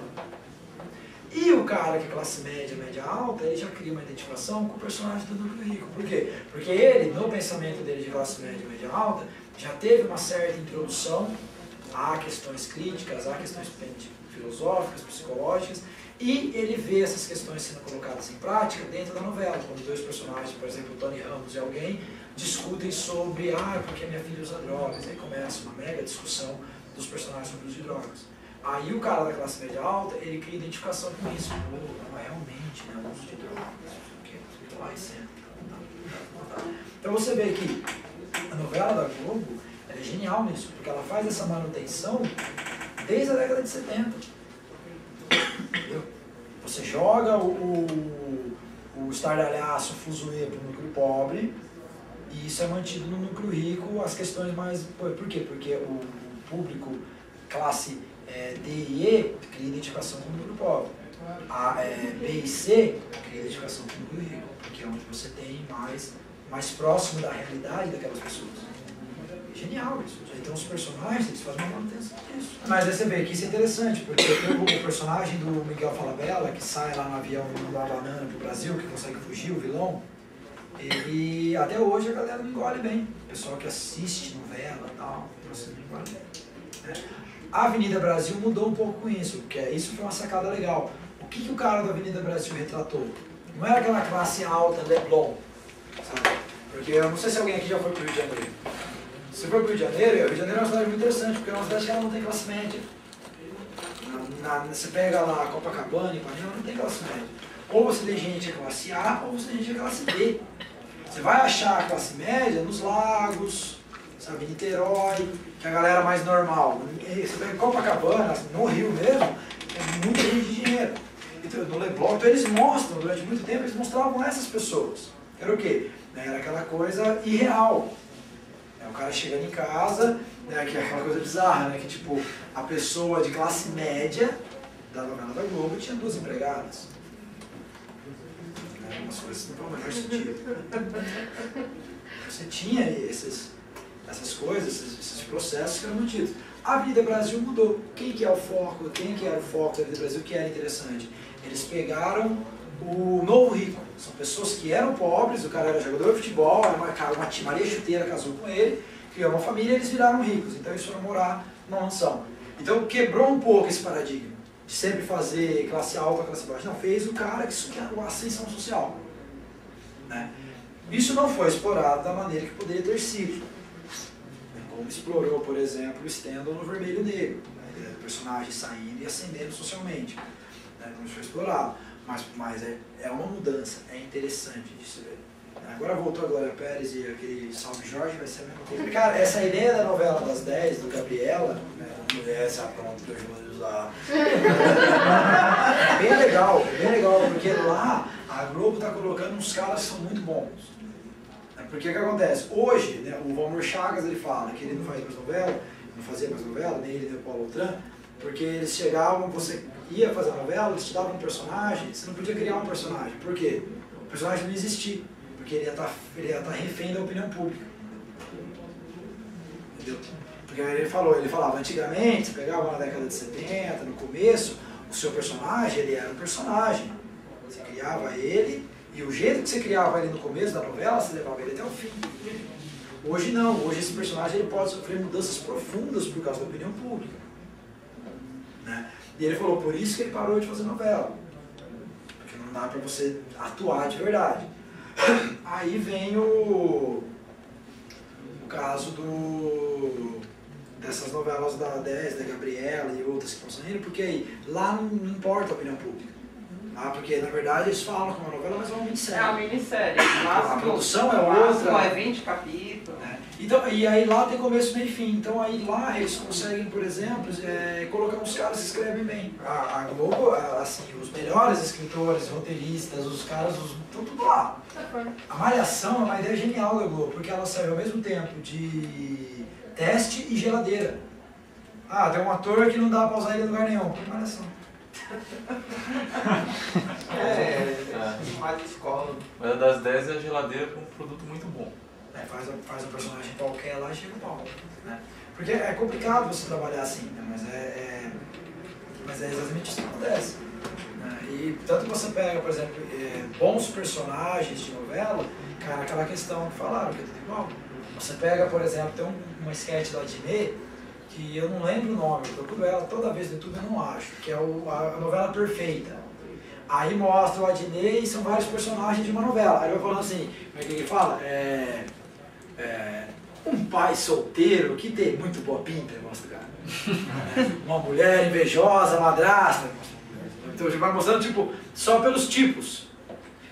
S1: E o cara que é classe média, média alta, ele já cria uma identificação com o personagem do núcleo rico. Por quê? Porque ele, no pensamento dele de classe média, média alta, já teve uma certa introdução a questões críticas, a questões filosóficas, psicológicas, e ele vê essas questões sendo colocadas em prática dentro da novela, quando dois personagens, por exemplo, o Tony Ramos e alguém, discutem sobre, porque minha filha usa drogas, aí começa uma mega discussão dos personagens sobre o uso de drogas. Aí o cara da classe média alta, ele cria identificação com isso. Não é realmente, né, o uso de drogas, o que lá e sempre. Então você vê que a novela da Globo, ela é genial nisso, porque ela faz essa manutenção desde a década de 70. Entendeu? Você joga o estardalhaço, o fuzuê para o núcleo pobre, e isso é mantido no núcleo rico, as questões mais... Por quê? Porque o público classe D e E cria identificação com o núcleo pobre. A B e C cria identificação com o núcleo rico, porque é onde você tem mais próximo da realidade daquelas pessoas. É genial isso. Então os personagens, eles fazem uma manutenção disso. Mas aí você vê que isso é interessante, porque o personagem do Miguel Falabella, que sai lá no avião da banana pro Brasil, que consegue fugir, o vilão, ele, até hoje a galera não engole bem. O pessoal que assiste novela e tal, você não engole bem. A Avenida Brasil mudou um pouco com isso, porque isso foi uma sacada legal. O que o cara da Avenida Brasil retratou? Não era aquela classe alta, Leblon, sabe? Porque eu não sei se alguém aqui já foi pro Rio de Janeiro. Se você for pro Rio de Janeiro, o Rio de Janeiro é uma cidade muito interessante, porque é uma cidade que ela não tem classe média. Você pega lá Copacabana, Ipanema, não tem classe média. Ou você tem gente de classe A, ou você tem gente de classe B. Você vai achar a classe média nos lagos, sabe, Niterói, que é a galera mais normal. Você pega Copacabana, no Rio mesmo, é muita gente de dinheiro. Então, no Leblon, então eles mostram, durante muito tempo, eles mostravam essas pessoas. Era o quê? Era aquela coisa irreal. O cara chegando em casa, né, que é aquela coisa bizarra, né, que tipo, a pessoa de classe média da novela da Globo tinha 2 empregadas. Umas coisas não fazem o menor sentido. Você tinha essas coisas, esses processos que eram mantidos. A Avenida Brasil mudou. Quem que é o foco? Quem que era o foco da Avenida Brasil que era interessante? Eles pegaram o novo rico. São pessoas que eram pobres, o cara era jogador de futebol, uma tia Maria Chuteira casou com ele, criou uma família e eles viraram ricos. Então eles foram morar numa mansão. Então quebrou um pouco esse paradigma de sempre fazer classe alta, classe baixa. Não, fez o cara que quer a ascensão social. Né? Isso não foi explorado da maneira que poderia ter sido. Como explorou, por exemplo, o Stendhal no Vermelho e Negro. Né? O personagem saindo e ascendendo socialmente. Né? Não foi explorado. Mas é uma mudança, é interessante de se ver. Agora voltou a Glória Pérez e aquele Salve Jorge vai ser a mesma coisa. Cara, essa ideia da novela das 10, do Gabriela, essa pronto que eu vou usar. É bem legal, porque lá a Globo está colocando uns caras que são muito bons. Porque o que acontece? Hoje, né, o Valmor Chagas ele fala que ele não faz mais novela, não fazia mais novela, nem ele nem o Paulo Outram, porque eles chegavam, você ia fazer a novela, eles te davam um personagem, você não podia criar um personagem. Por quê? O personagem não existia, porque ele ia estar refém da opinião pública. Entendeu? Porque ele falava, antigamente, você pegava na década de 70, no começo, o seu personagem, ele era um personagem. Você criava ele, e o jeito que você criava ele no começo da novela, você levava ele até o fim. Hoje não, hoje esse personagem ele pode sofrer mudanças profundas por causa da opinião pública. Né? E ele falou, por isso que ele parou de fazer novela. Porque não dá pra você atuar de verdade. Aí vem o caso dessas novelas da 10, da Gabriela e outras que estão saindo, porque aí lá não importa a opinião pública. Lá, porque na verdade eles falam que é uma novela, mas é uma minissérie.
S3: É uma minissérie.
S1: A produção é outra.
S3: É 20 capítulos.
S1: Então, e aí lá tem começo, meio e fim. Então aí lá eles conseguem, por exemplo, colocar uns caras que escrevem bem. A Globo, assim, os melhores escritores, roteiristas, os caras, estão tudo lá. A Malhação é uma ideia genial da Globo, porque ela serve ao mesmo tempo de teste e geladeira. Ah, tem um ator que não dá pra usar ele em lugar nenhum. Malhação.
S4: Mais escola.
S2: Mas a das 10 é a geladeira com um produto muito bom.
S1: Faz um personagem qualquer lá e chega no palco. Né? Porque é complicado você trabalhar assim, né? Mas é exatamente isso que acontece. Né? E tanto que você pega, por exemplo, bons personagens de novela, cara, aquela questão que falaram, que é tudo igual. Você pega, por exemplo, tem uma sketch da Adnet, que eu não lembro o nome, eu procuro ela toda vez no YouTube, eu não acho, que é a novela Perfeita. Aí mostra o Adnet e são vários personagens de uma novela. Aí eu vou falando assim, como é que ele fala? Um pai solteiro que tem muito boa pinta, mostra o cara. Uma mulher invejosa, madrasta. Então você vai mostrando tipo, só pelos tipos.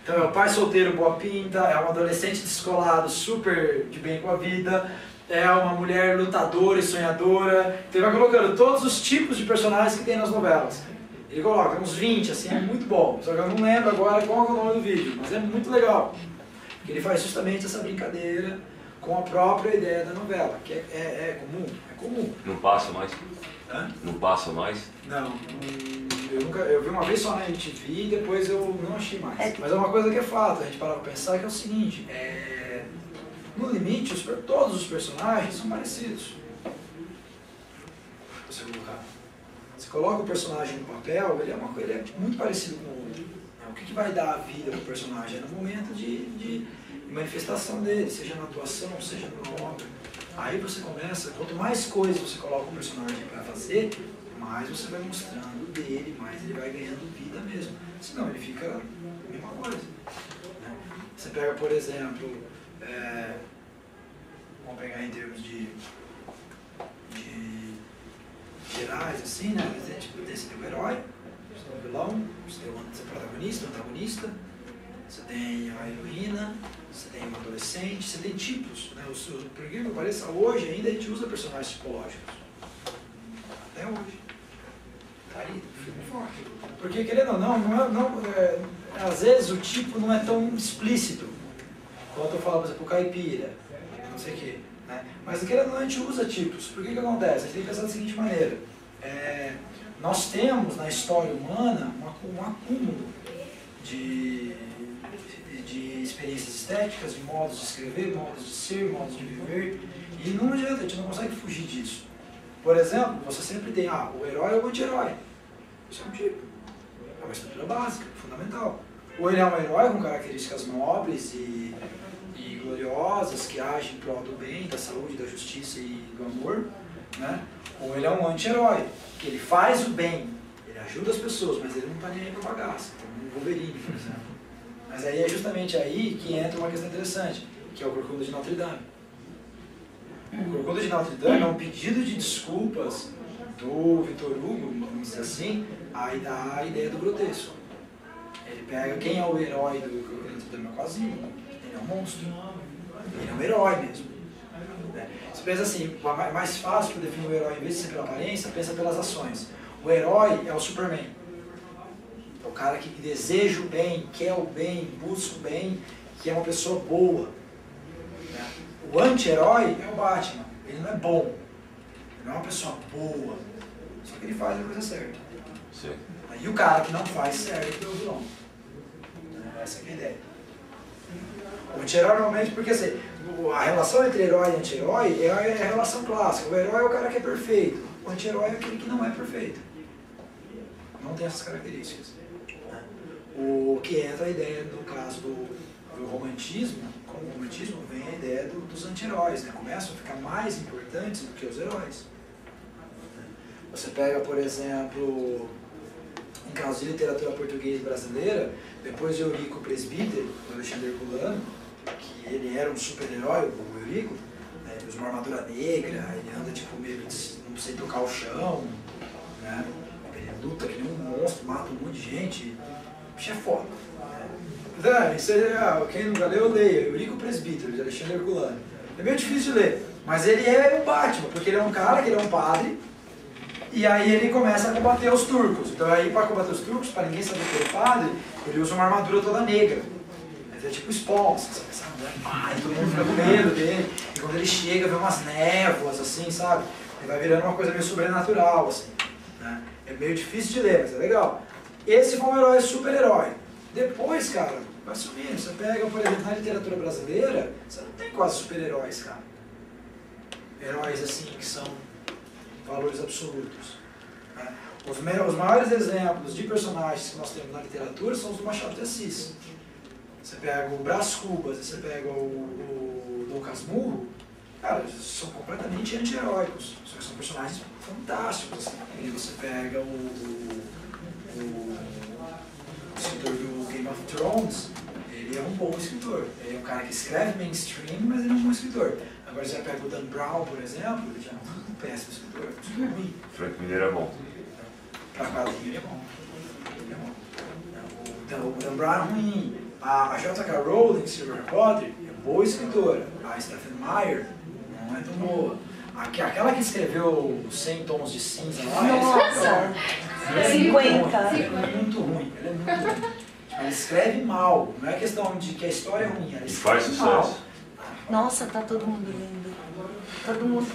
S1: Então é o pai solteiro, boa pinta, é um adolescente descolado, super de bem com a vida, é uma mulher lutadora e sonhadora. Então ele vai colocando todos os tipos de personagens que tem nas novelas. Ele coloca uns 20, assim, é muito bom. Só que eu não lembro agora qual é o nome do vídeo, mas é muito legal. Porque ele faz justamente essa brincadeira com a própria ideia da novela, que é comum. É comum.
S7: Não passa mais?
S1: Hã?
S7: Não passa mais?
S1: Não. Eu vi uma vez só na MTV e depois eu não achei mais. Mas é uma coisa que é fato, a gente para pra pensar que é o seguinte, no limite, todos os personagens são parecidos. Você coloca o personagem no papel, ele é muito parecido com o outro. O que vai dar a vida para o personagem? É no momento de manifestação dele, seja na atuação, seja na obra. Aí você começa, quanto mais coisas você coloca o personagem para fazer, mais você vai mostrando dele, mais ele vai ganhando vida mesmo. Senão ele fica a mesma coisa. Né? Você pega, por exemplo, vamos pegar em termos de gerais, assim, né? Você tem o herói, você tem o vilão, você tem o protagonista, o antagonista, você tem a heroína, você tem o adolescente, você tem tipos, né? Por que pareça, hoje ainda a gente usa personagens psicológicos. Até hoje. Tá aí, filme forte. Porque, querendo ou não, às vezes o tipo não é tão explícito. Quando eu falo, por exemplo, caipira, não sei o quê. Né? Mas querendo ou não, a gente usa tipos. Por que acontece? A gente tem que pensar da seguinte maneira. Nós temos na história humana um acúmulo de experiências estéticas, de modos de escrever, modos de ser, modos de viver. E não adianta, a gente não consegue fugir disso. Por exemplo, você sempre tem o herói ou o anti-herói. Isso é um tipo. É uma estrutura básica, fundamental. Ou ele é um herói com características nobres e gloriosas, que agem em prol do bem, da saúde, da justiça e do amor, né? Ou ele é um anti-herói, que ele faz o bem, ele ajuda as pessoas, mas ele não está nem aí para bagaça, como o Wolverine, por exemplo. Mas aí é justamente aí que entra uma questão interessante, que é o Corcunda de Notre Dame. O Corcunda de Notre Dame é um pedido de desculpas do Victor Hugo, vamos dizer assim, aí dá a ideia do grotesco. Ele pega quem é o herói do Corcunda de Notre Dame, é o Quasimodo. Ele é um monstro. Ele é um herói mesmo. Você pensa assim, é mais fácil para definir o herói, em vez de ser pela aparência, pensa pelas ações. O herói é o Superman. É o cara que deseja o bem, quer o bem, busca o bem, que é uma pessoa boa. O anti-herói é o Batman. Ele não é bom. Ele não é uma pessoa boa. Só que ele faz a coisa certa.
S7: Sim.
S1: E o cara que não faz certo é o vilão. Essa é a ideia. O anti-herói normalmente, porque assim, a relação entre herói e anti-herói é a relação clássica. O herói é o cara que é perfeito. O anti-herói é aquele que não é perfeito. Não tem essas características. O que entra a ideia, no caso do romantismo, com o romantismo vem a ideia dos anti-heróis, né? Começam a ficar mais importantes do que os heróis. Você pega, por exemplo, em caso de literatura portuguesa brasileira, depois de Eurico Presbítero, do Alexandre Herculano, que ele era um super-herói, o Eurico, né, ele usa uma armadura negra, ele anda tipo meio de não sei tocar o chão, né? Ele luta que nem um monstro, mata um monte de gente, o bicho é foda. Né? Isso aí, quem nunca leu, leia, Eurico Presbítero, de Alexandre Herculano. É meio difícil de ler, mas ele é o Batman, porque ele é um cara, que ele é um padre, e aí ele começa a combater os turcos. Então aí para combater os turcos, para ninguém saber que ele é padre, ele usa uma armadura toda negra. É tipo Spawn, você pensa, e todo mundo fica com medo dele. E quando ele chega, vê umas névoas, assim, sabe? Ele vai virando uma coisa meio sobrenatural, assim. Né? É meio difícil de ler, mas é legal. Esse foi um herói super-herói. Depois, cara, vai sumindo. Você pega, por exemplo, na literatura brasileira, você não tem quase super-heróis, cara. Heróis, assim, que são valores absolutos. Né? Os maiores exemplos de personagens que nós temos na literatura são os do Machado de Assis. Você pega o Brás Cubas, você pega o Dom Casmurro, cara, eles são completamente anti-heróicos, só que são personagens fantásticos. Assim. E você pega o escritor do Game of Thrones, ele é um bom escritor. Ele é um cara que escreve mainstream, mas ele é um bom escritor. Agora você pega o Dan Brown, por exemplo, ele já é um péssimo escritor, é ruim.
S7: Frank Miller é bom.
S1: Pra quadrinho ele é bom. Ele é bom. O Dan Brown é ruim. A J.K. Rowling, Harry Potter, é boa escritora. A Stephenie Meyer não é tão boa. Aquela que escreveu 100 Tons de Cinza lá,
S5: Nossa!
S1: é
S5: 50.
S1: Ela é muito ruim. Ela é muito ruim. Ela escreve mal. Não é questão de que a história é ruim. Ela
S7: Faz
S1: escreve mal.
S7: sucesso.
S5: Nossa, tá todo mundo lendo. Todo mundo.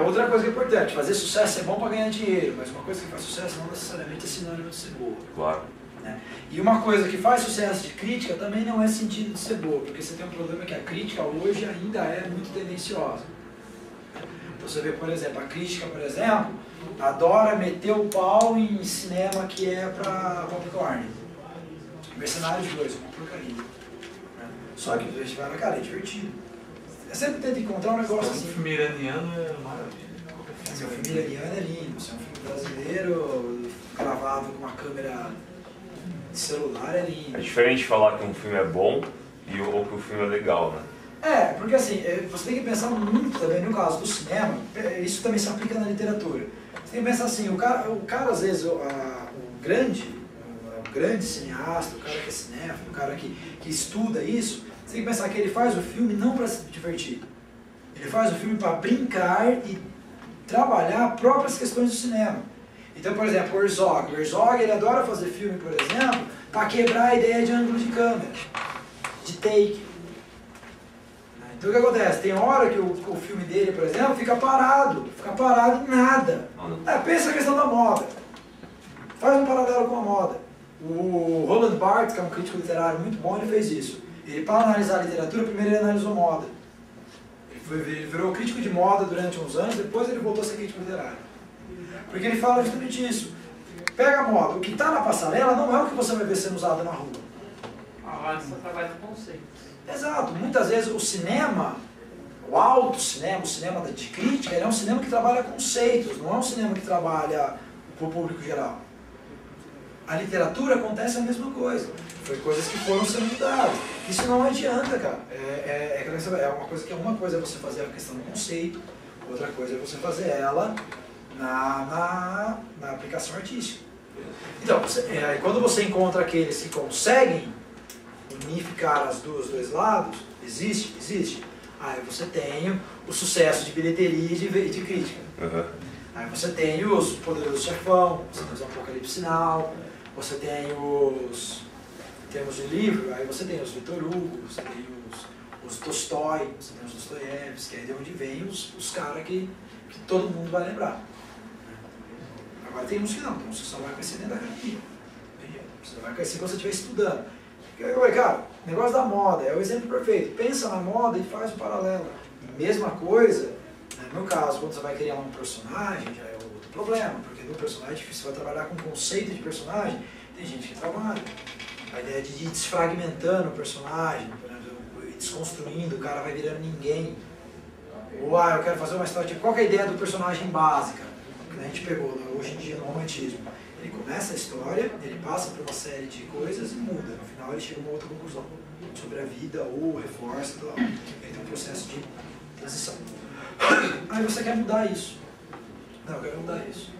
S1: Outra coisa importante, fazer sucesso é bom para ganhar dinheiro, mas uma coisa que faz sucesso não necessariamente é sinônimo de ser boa.
S7: Claro.
S1: Né? E uma coisa que faz sucesso de crítica também não é sentido de ser boa, porque você tem um problema que a crítica hoje ainda é muito tendenciosa. Então você vê, por exemplo, a crítica, por exemplo, adora meter o pau em cinema que é para popcorn. Mercenários 2, uma porcaria. Né? Só que a gente vai na cara, é divertido. Eu sempre tento encontrar um negócio assim.
S2: O filme iraniano é maravilha.
S1: Se o filme iraniano é lindo, se é um filme brasileiro gravado com uma câmera de celular é lindo.
S7: É diferente falar que um filme é bom ou que o filme é legal, né?
S1: Porque assim, você tem que pensar muito também no caso do cinema, isso também se aplica na literatura. Você tem que pensar assim, o cara às vezes, o grande cineasta, o cara que é cinéfilo, o cara que estuda isso, você tem que pensar que ele faz o filme não para se divertir. Ele faz o filme para brincar e trabalhar próprias questões do cinema. Então, por exemplo, o Herzog. O Herzog, ele adora fazer filme, por exemplo, para quebrar a ideia de ângulo de câmera, de take. Então o que acontece? Tem hora que o filme dele, por exemplo, fica parado em nada. Pensa a questão da moda. Faz um paralelo com a moda. O Roland Barthes, que é um crítico literário muito bom, ele fez isso. Ele, para analisar a literatura, primeiro ele analisou moda. Ele virou crítico de moda durante uns anos, depois ele voltou a ser crítico literário. Porque ele fala justamente isso. Pega a moda, o que está na passarela não é o que você vai ver sendo usado na rua.
S3: A arte só trabalha com conceitos.
S1: Exato, muitas vezes o cinema, o alto cinema, o cinema de crítica, ele é um cinema que trabalha conceitos, não é um cinema que trabalha para o público geral. A literatura acontece a mesma coisa. Foi coisas que foram sendo mudadas. Isso não adianta, cara. Uma coisa é você fazer a questão do conceito, outra coisa é você fazer ela na aplicação artística. Então, quando você encontra aqueles que conseguem unificar os dois lados, existe. Aí você tem o sucesso de bilheteria e de crítica.
S7: Uhum.
S1: Aí você tem os Poderosos Chefão, você tem os Apocalipse Now, você tem os... Em termos de livro, aí você tem os Victor Hugo, você tem os Tolstói, você tem os Dostoiévski, que é de onde vem os caras que todo mundo vai lembrar. Agora tem uns que não, então você só vai conhecer dentro da academia. Você vai conhecer quando você estiver estudando. Cara, negócio da moda é o exemplo perfeito. Pensa na moda e faz o paralelo. Mesma coisa, no meu caso, quando você vai criar um personagem, já é outro problema, porque no personagem você vai trabalhar com conceito de personagem, tem gente que trabalha. A ideia de ir desfragmentando o personagem, por exemplo, desconstruindo, o cara vai virando ninguém. Ou, eu quero fazer uma história, tipo, qual que é a ideia do personagem básica? que a gente pegou hoje em dia no romantismo. Ele começa a história, ele passa por uma série de coisas e muda. No final ele chega a uma outra conclusão sobre a vida ou reforça. Ele tem um processo de transição. Aí você quer mudar isso. Não, eu quero mudar isso.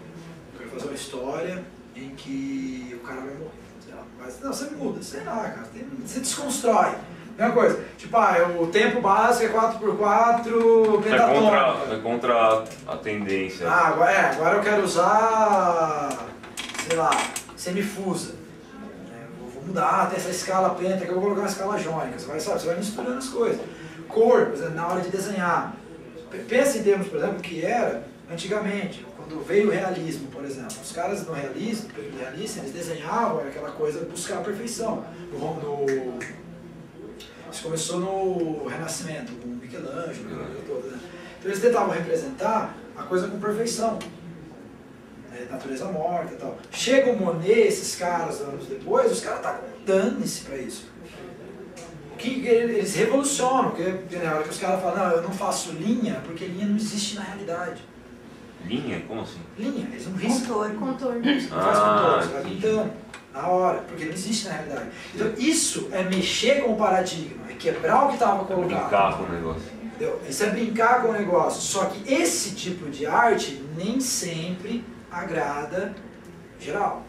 S1: Eu quero fazer uma história em que o cara vai morrer. Sei lá. Mas não, você muda, sei lá, cara. Você desconstrói. Mesma coisa. Tipo, o tempo básico é 4x4 pentatônico.
S7: É contra a tendência.
S1: Agora eu quero usar, sei lá, semifusa. Vou mudar até essa escala penta, que eu vou colocar uma escala jônica. Você vai misturando as coisas. Cor, por exemplo, na hora de desenhar. Pensa em termos, por exemplo, que era antigamente, quando veio o realismo, por exemplo. Os caras no realismo, período realista, eles desenhavam aquela coisa de buscar a perfeição. Isso começou no Renascimento, com Michelangelo, todo, né? Então eles tentavam representar a coisa com perfeição. Natureza morta e tal. Chega o Monet, esses caras, anos depois, os caras estão dando-se para isso. O que eles revolucionam, porque na hora que os caras falam, não, eu não faço linha, porque linha não existe na realidade.
S7: Linha? Como assim?
S1: Linha, eles não riscam.
S5: Contorno.
S1: Não faz contorno, você vai pintando na hora, porque não existe na realidade. Então isso é mexer com o paradigma, é quebrar o que estava colocado.
S7: Brincar com o negócio.
S1: Entendeu? Isso é brincar com o negócio. Só que esse tipo de arte nem sempre agrada geral.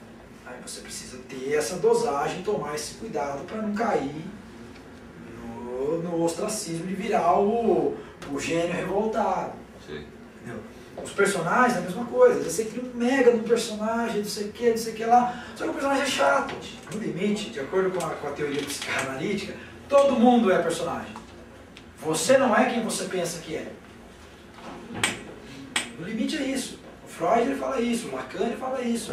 S1: Aí você precisa ter essa dosagem, tomar esse cuidado para não cair no ostracismo de virar o gênio revoltado.
S7: Sim.
S1: Entendeu? Os personagens é a mesma coisa. Você cria um mega no personagem, não sei o que lá. Só que o personagem é chato. No limite, de acordo com a teoria psicanalítica, todo mundo é personagem. Você não é quem você pensa que é. No limite é isso. O Freud ele fala isso, o Lacan ele fala isso.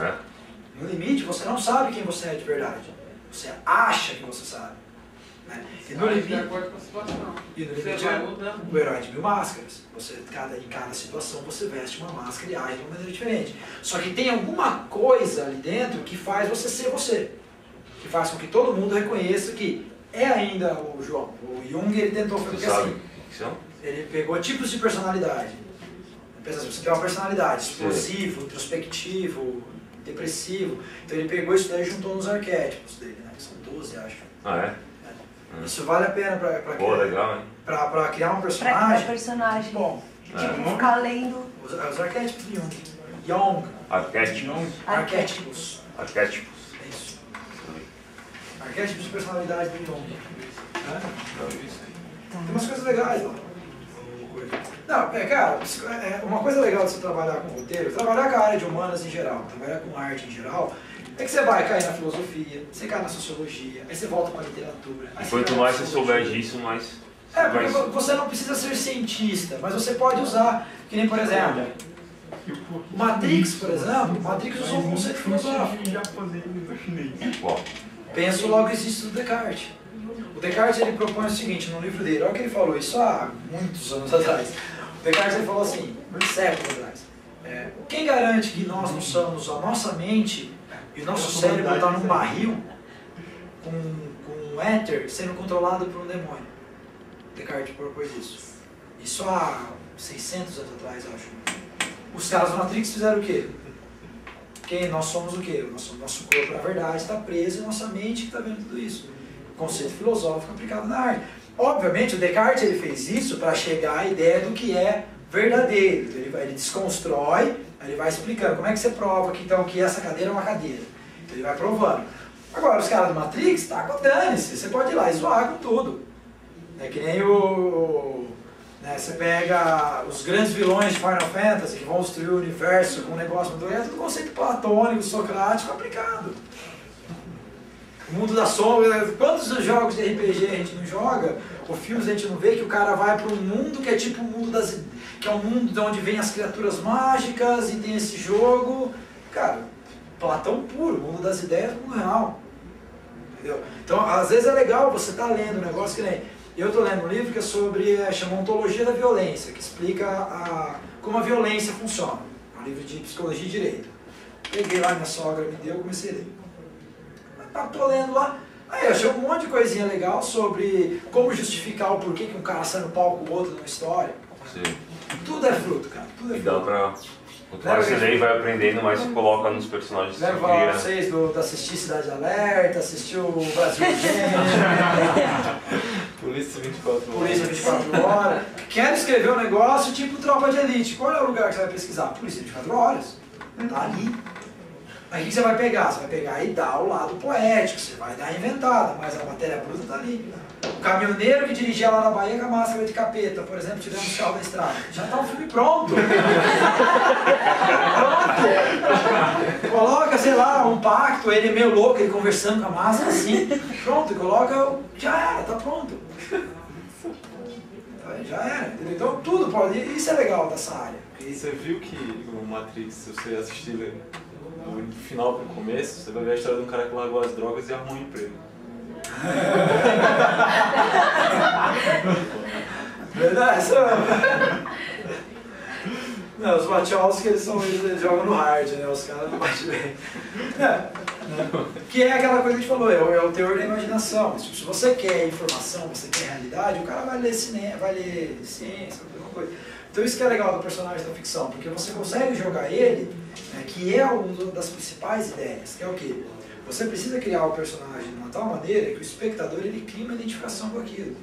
S1: No limite, você não sabe quem você é de verdade. Você acha que você sabe. Né? E no limite,
S3: de acordo com a situação.
S1: E no limite é o herói de mil máscaras. Em cada situação você veste uma máscara e age de uma maneira diferente. Só que tem alguma coisa ali dentro que faz você ser você. Que faz com que todo mundo reconheça que é ainda o João. O Jung ele tentou fazer assim. Ele pegou tipos de personalidade. Você tem uma personalidade explosivo, introspectivo, depressivo. Então ele pegou isso daí e juntou nos arquétipos dele, né? Que são 12, acho. Isso vale a pena pra criar um personagem.
S5: Pra criar um personagem.
S1: Bom,
S5: ficar lendo.
S1: Os arquétipos de Jung. Jung.
S7: Arquétipos.
S1: É isso. Arquétipos de personalidade do Jung. Tem umas coisas legais lá. Não, cara, uma coisa legal de você trabalhar com roteiro, trabalhar com a área de humanas em geral, trabalhar com arte em geral, é que você vai cair na filosofia, você cai na sociologia, aí você volta para a literatura.
S7: E quanto mais você souber disso, mais...
S1: Porque você não precisa ser cientista, mas você pode usar, que nem por exemplo, Matrix, por exemplo, Matrix usou um conceito filosófico. Penso logo existe do Descartes. O Descartes ele propõe o seguinte no livro dele, olha o que ele falou, isso há muitos anos atrás. O Descartes ele falou assim, séculos atrás, quem garante que nós não somos a nossa mente e o nosso cérebro está num barril com um éter sendo controlado por um demônio? Descartes propôs isso. Isso há 600 anos atrás, acho. Os caras do Matrix fizeram o quê? Nós somos o quê? Nosso corpo, na verdade, está preso em nossa mente que está vendo tudo isso. Conceito filosófico aplicado na arte. Obviamente, o Descartes ele fez isso para chegar à ideia do que é verdadeiro. Ele desconstrói, ele vai explicando como é que você prova que, então, que essa cadeira é uma cadeira. Então, ele vai provando. Agora, os caras do Matrix, tá, dane-se, você pode ir lá e zoar com tudo. É que nem você pega os grandes vilões de Final Fantasy que vão destruir o universo com um negócio muito é tudo conceito platônico, socrático aplicado. O mundo da sombra, quantos jogos de RPG a gente não joga, ou filmes a gente não vê que o cara vai para um mundo que é tipo o mundo que é um mundo de onde vem as criaturas mágicas e tem esse jogo. Cara, Platão puro, mundo das ideias, mundo real. Entendeu? Então, às vezes é legal você estar lendo um negócio que nem... Eu estou lendo um livro que é sobre, chama Ontologia da Violência, que explica como a violência funciona. É um livro de psicologia e direito. Peguei lá, minha sogra me deu, comecei a ler. Estou lendo lá, aí eu achei um monte de coisinha legal sobre como justificar o porquê que um cara sai no palco com o outro numa história.
S7: Sim.
S1: Tudo é fruto, cara, tudo é fruto.
S7: Quanto mais você lê e vai aprendendo, mais você coloca nos personagens que você
S1: Lembra
S7: cria.
S1: vocês de assistir Cidade Alerta, assistir o Brasil Urgente,
S2: Polícia 24 horas.
S1: Polícia 24 Horas. Quer escrever um negócio tipo Tropa de Elite. Qual é o lugar que você vai pesquisar? Polícia 24 Horas. Tá ali. Aí o que você vai pegar? Você vai pegar e dar o lado poético, você vai dar a inventada, mas a matéria bruta tá ali. O caminhoneiro que dirigia lá na Bahia com a máscara de capeta, por exemplo, tirando o carro da estrada. Já tá o filme pronto. Pronto. Coloca, sei lá, um pacto, ele é meio louco, ele conversando com a máscara assim. Pronto, coloca, já era, tá pronto. Já era, entendeu? Então tudo pode, isso é legal dessa área.
S2: Você viu que o Matrix, se você assistir do final pro começo, você vai ver a história de um cara que largou as drogas e arrumou um emprego.
S1: Verdade, não, os Wachowski eles jogam no hard, né? Os caras não batem bem. Que é aquela coisa que a gente falou, é o teor da imaginação. Se você quer informação, você quer realidade, o cara vai ler cinema, vai ler ciência, alguma coisa. Então isso que é legal do personagem da ficção, porque você consegue jogar ele, né, que é uma das principais ideias, que é o quê? Você precisa criar o personagem de uma tal maneira que o espectador ele cria uma identificação com aquilo.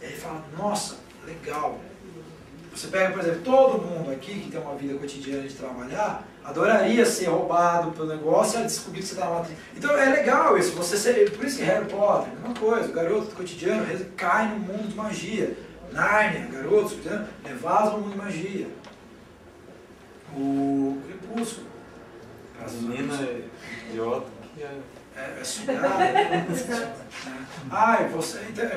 S1: Ele fala, nossa, legal. Você pega, por exemplo, todo mundo aqui que tem uma vida cotidiana de trabalhar, adoraria ser roubado pelo negócio e descobrir que você está lá. Então é legal isso, você ser, por isso que Harry Potter, a mesma coisa, o garoto cotidiano cai no mundo de magia. Nárnia, garotos, levados no mundo de magia. O Crepúsculo.
S2: A menina é idiota que é...
S1: É sugada.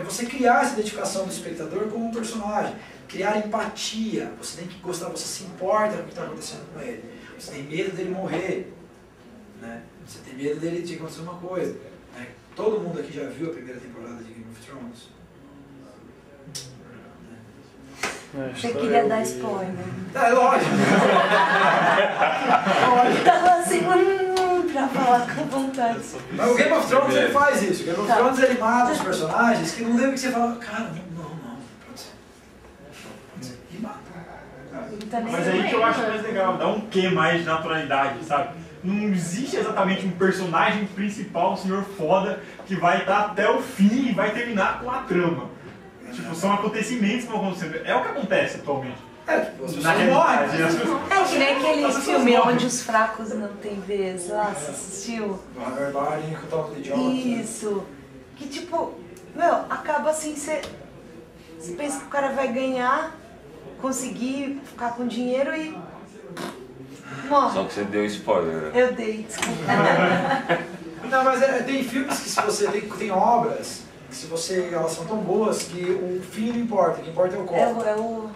S1: Você criar essa identificação do espectador com um personagem. Criar empatia. Você tem que gostar, você se importa com o que está acontecendo com ele. Você tem medo dele morrer. Né? Você tem medo dele de acontecer uma coisa. Né? Todo mundo aqui já viu a primeira temporada de Game of Thrones?
S5: Você queria dar spoiler.
S1: É lógico.
S5: Tava assim, pra falar com vontade.
S1: Mas o Game of Thrones ele faz isso. O Game of Thrones ele mata os personagens que não deve que você fala, cara, não, pode ser. E mata.
S4: Mas aí que eu acho mais legal, dá um quê mais de naturalidade, sabe? Não existe exatamente um personagem principal, um senhor foda, que vai estar até o fim e vai terminar com a trama. Tipo, são acontecimentos que vão acontecendo. É o que acontece atualmente.
S1: É, tipo, as
S4: Na
S1: pessoas morrem.
S4: realidade, as pessoas...
S5: É que nem aquele
S4: As pessoas
S5: filme
S4: morrem.
S5: onde os fracos não têm vez lá, você assistiu?
S1: Robert Barney com o Tom de Jones.
S5: Isso. Que tipo, meu, acaba assim, você pensa que o cara vai ganhar, conseguir ficar com dinheiro e morre.
S7: Só que você deu spoiler, né?
S5: Eu dei, desculpa.
S1: Não, mas tem filmes que se você tem obras que se você elas são tão boas que o fim não importa, o que importa é o copo.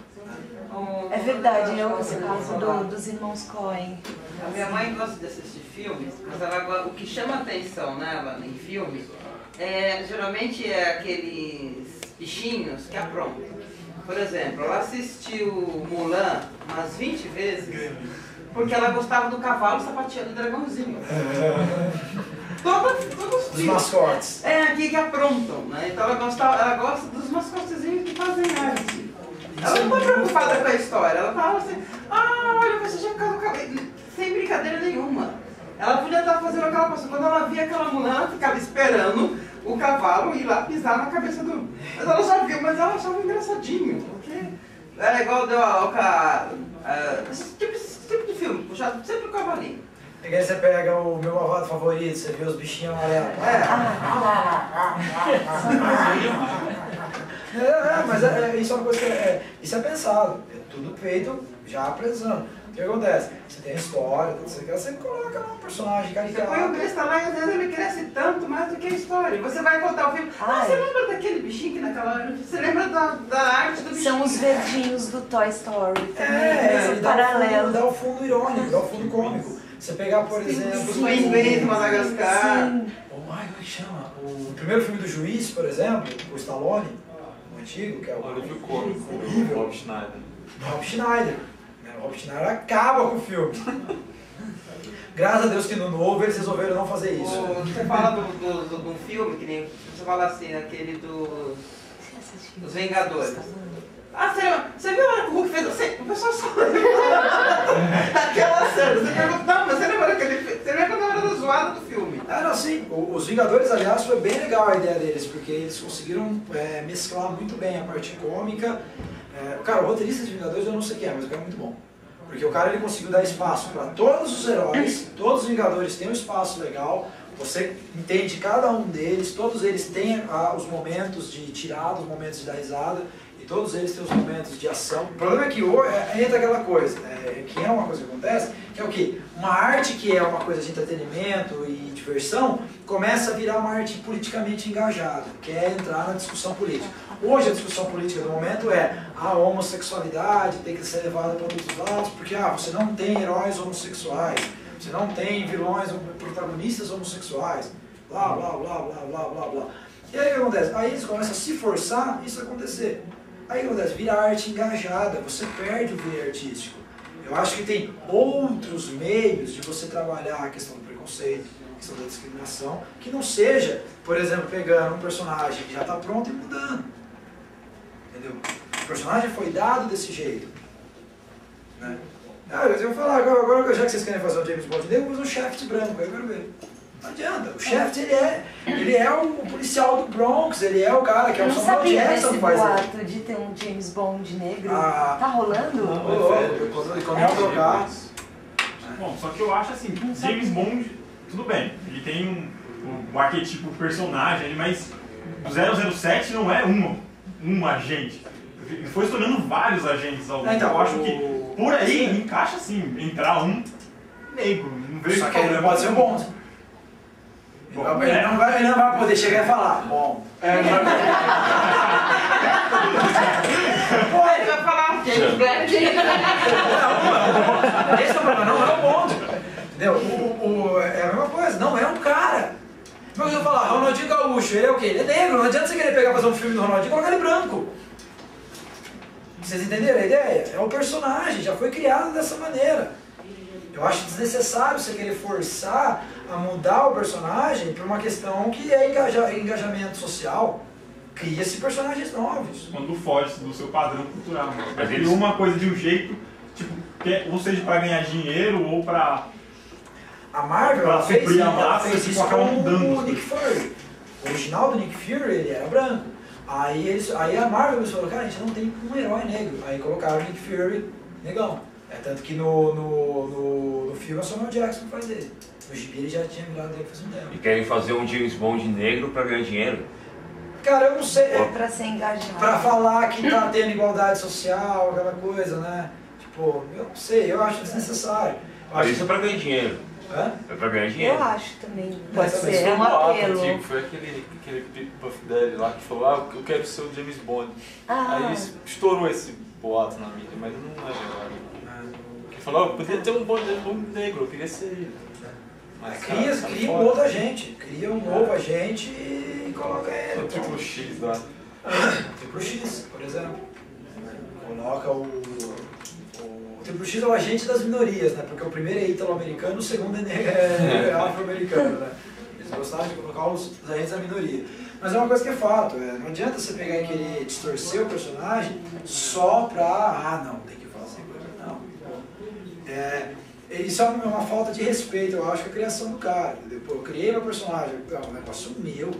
S5: É verdade, é esse caso dos irmãos Coen.
S3: A minha mãe gosta de assistir filmes, mas o que chama atenção nela em filme geralmente é aqueles bichinhos que aprontam. Por exemplo, ela assistiu Mulan umas 20 vezes porque ela gostava do cavalo sapateando o dragãozinho. Todos os
S1: Os mascotes.
S3: aqui que aprontam, né? Então ela gosta dos mascotezinhos que fazem arte. Ela não está preocupada com a história, ela fala assim, olha, você já ficou no cabelo, sem brincadeira nenhuma. Ela podia estar fazendo aquela coisa, quando ela via aquela mulher, ela ficava esperando o cavalo ir lá pisar na cabeça do... Mas ela já viu, mas ela achava engraçadinho, porque era igual deu esse tipo de filme, puxado sempre o cavalinho.
S1: E aí você pega o meu malvado favorito, você vê os bichinhos amarelos. Mas isso é uma coisa que isso é pensado. É tudo feito já prezando. O que acontece? Você tem a história, você coloca lá um personagem
S3: Você põe o
S1: caricato.
S3: besta lá e às vezes ele cresce tanto mais do que a história. Você vai contar o filme. Você lembra daquele bichinho que naquela hora? Você lembra da arte do bichinho?
S5: São os verdinhos do Toy Story também,
S1: Ele
S5: paralelo.
S1: dá o fundo irônico, dá o fundo cômico. Você pegar, por exemplo,
S3: Os pinguins do Madagascar.
S5: Sim.
S1: como é que chama? O primeiro filme do Juiz, por exemplo, o Stallone, o antigo, que é o
S2: Olha o cômico,
S1: horrível.
S2: o Rob Schneider.
S1: do Rob Schneider. O Rob Schneider acaba com o filme. Graças a Deus que no novo eles resolveram não fazer isso.
S3: Você fala de um filme, que nem você fala assim, aquele dos Vengadores. Você viu a hora que o Hulk fez assim? O pessoal só aquela cena, você pergunta, não, mas você lembra que ele fez? Você lembra na hora da zoada do filme?
S1: Não, sim. Os Vingadores, aliás, foi bem legal a ideia deles, porque eles conseguiram mesclar muito bem a parte cômica. Cara, o roteirista de Vingadores eu não sei quem é, mas o cara é muito bom. Porque o cara ele conseguiu dar espaço para todos os heróis, todos os Vingadores têm um espaço legal, você entende cada um deles, todos eles têm os momentos de tirada, os momentos de dar risada, e todos eles têm os momentos de ação. O problema é que entra aquela coisa, que é uma coisa que acontece, que é o quê? Uma arte que é uma coisa de entretenimento e diversão, começa a virar uma arte politicamente engajada, que é entrar na discussão política. Hoje a discussão política do momento é a homossexualidade tem que ser levada para todos os lados, porque você não tem heróis homossexuais, você não tem vilões protagonistas homossexuais, blá blá blá blá blá blá blá. E aí o que acontece? Aí eles começam a se forçar isso acontecer. Aí o que acontece? Vira arte engajada, você perde o ver artístico. Eu acho que tem outros meios de você trabalhar a questão do preconceito, a questão da discriminação, que não seja, por exemplo, pegando um personagem que já está pronto e mudando. Entendeu? O personagem foi dado desse jeito. Né? Eu vou falar, agora já que vocês querem fazer o James Bond, eu vou fazer um Shaft branco, aí eu quero ver. Não adianta, o Shaft ele é o policial do Bronx, ele é o cara que é o Samuel Jackson que faz.
S5: Eu não sabia desse boato de ter um James Bond negro. Tá rolando?
S1: Quando eu tocar...
S4: Bom, só que eu acho assim, James Bond, tudo bem, ele tem um arquetipo personagem ali, mas o 007 não é um agente. Ele foi se tornando vários agentes ao longo.
S1: Então,
S4: eu acho que por aí encaixa assim, entrar um negro. Não vejo
S1: só que ele pode ser um Bond. Ele não vai poder chegar e falar, bom.
S3: Ele vai falar James Black.
S1: Esse é o problema, não é o Bond. Entendeu? É a mesma coisa, não é um cara. Mas eu vou falar, Ronaldinho Gaúcho, ele é o quê? Ele é negro, não adianta você querer pegar e fazer um filme do Ronaldinho e colocar ele branco. Vocês entenderam a ideia? É um personagem, já foi criado dessa maneira. Eu acho desnecessário você querer forçar a mudar o personagem por uma questão que é engajamento social. Cria-se personagens novos.
S4: Quando foge do seu padrão cultural.
S7: Mas
S4: Cria uma coisa de um jeito, tipo, ou seja para ganhar dinheiro ou para...
S1: A Marvel
S4: Pra
S1: fez
S4: suprir a massa,
S1: fez
S4: tipo,
S1: isso
S4: acaba
S1: com
S4: mudando
S1: o Nick Fury. O original do Nick Fury, ele era branco. Aí a Marvel falou, cara, a gente não tem um herói negro. Aí colocaram o Nick Fury negão. Tanto que no filme é o Samuel Jackson que faz ele. No gibi ele já tinha virado dele faz um tempo.
S7: E querem fazer um James Bond negro pra ganhar dinheiro?
S1: Cara, eu não sei.
S5: Pra ser engajado.
S1: Pra falar que tá tendo igualdade social, aquela coisa, né? Tipo, eu não sei, eu acho desnecessário.
S7: Mas isso é pra ganhar dinheiro.
S1: Hã?
S7: É pra ganhar dinheiro.
S5: Eu acho também.
S1: Mas
S5: Pode
S1: também
S5: ser, é um apelo.
S2: Antigo, foi aquele Puff Daddy lá que falou, eu quero ser o James Bond. Aí estourou esse boato na mídia, mas não é verdade. Ele falou, eu podia ter um Bond negro, eu queria ser ele. Mas,
S1: Cria um outro agente, cria um novo agente e coloca ele.
S2: O Triplo X lá.
S1: Triplo X, por exemplo. Coloca o Triplo X é o agente das minorias, né? Porque o primeiro é italo-americano, o segundo é afro-americano, né? Eles gostavam de colocar os agentes da minoria. Mas é uma coisa que é fato, não adianta você pegar e querer distorcer o personagem só pra, não, tem que fazer coisa, não. Isso é uma falta de respeito, eu acho, com a criação do cara. Eu criei meu personagem, é um negócio meu.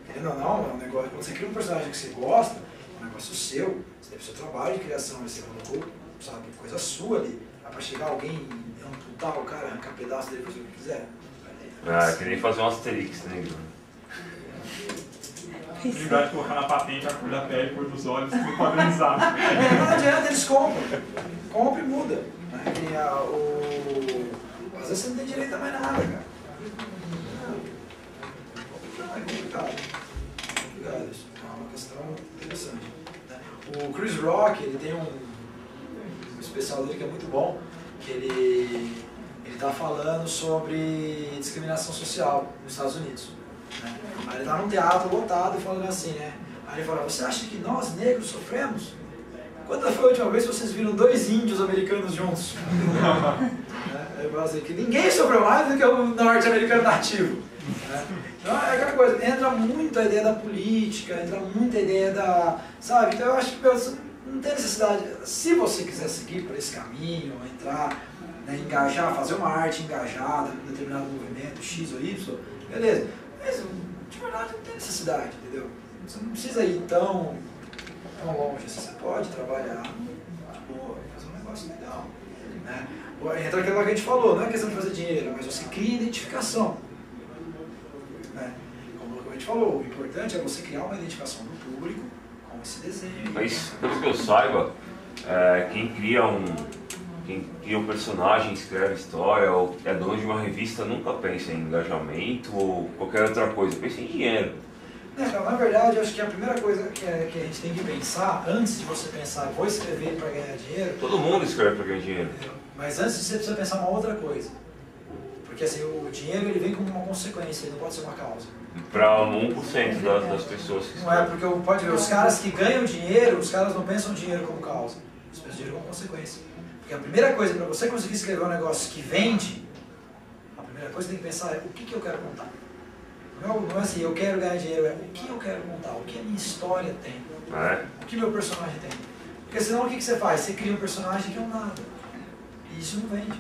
S1: Querendo ou não, é um negócio, quando você cria um personagem que você gosta, é um negócio seu, você teve seu trabalho de criação, você colocou, sabe, coisa sua ali. Pra chegar alguém e amputar o cara, arrancar pedaço dele, fazer o que quiser.
S7: Que nem fazer um Asterix negro.
S4: Lembrar de colocar na patente a cor da pele, a cor dos olhos, tudo padronizado.
S1: Não adianta, eles compram. Compra e muda. Às vezes você não tem direito a mais nada, cara. É complicado. Isso é uma questão interessante. O Chris Rock, ele tem um especial dele que é muito bom, que ele tá falando sobre discriminação social nos Estados Unidos. Né? Aí ele tá num teatro lotado falando assim, né? Aí ele fala, você acha que nós negros sofremos? Quando foi a última vez que vocês viram dois índios americanos juntos? Ele fala assim, que ninguém sofreu mais do que o norte-americano nativo. Então é aquela coisa, entra muito a ideia da política, entra muito a ideia da... Sabe? Então eu acho que não tem necessidade. Se você quiser seguir por esse caminho, entrar, né, engajar, fazer uma arte engajada com determinado movimento, X ou Y, beleza. Mas de verdade não tem necessidade, entendeu? Você não precisa ir tão longe. Você pode trabalhar de boa, fazer um negócio legal. Né? Entra aquilo que a gente falou, não é questão de fazer dinheiro, mas você cria identificação. Né? Como a gente falou, o importante é você criar uma identificação do público com esse desenho.
S7: Mas, pelo que eu saiba, quem cria um personagem, escreve história, ou é dono de uma revista, nunca pensa em engajamento ou qualquer outra coisa, pensa em dinheiro.
S1: Não, na verdade, eu acho que a primeira coisa que a gente tem que pensar, antes de você pensar, vou escrever para ganhar dinheiro...
S7: Todo mundo escreve para ganhar dinheiro.
S1: Mas antes você precisa pensar uma outra coisa. Porque assim, o dinheiro ele vem como uma consequência, ele não pode ser uma causa.
S7: Para 1% das pessoas que
S1: não é, porque pode ver, os caras que ganham dinheiro, os caras não pensam o dinheiro como causa, eles pensam o dinheiro como consequência. Porque a primeira coisa, para você conseguir escrever um negócio que vende, a primeira coisa que tem que pensar é o que eu quero contar. Não é assim, eu quero ganhar dinheiro, é o que eu quero contar, o que a minha história tem, o que meu personagem tem. Porque senão o que você faz? Você cria um personagem que é um nada. E isso não vende.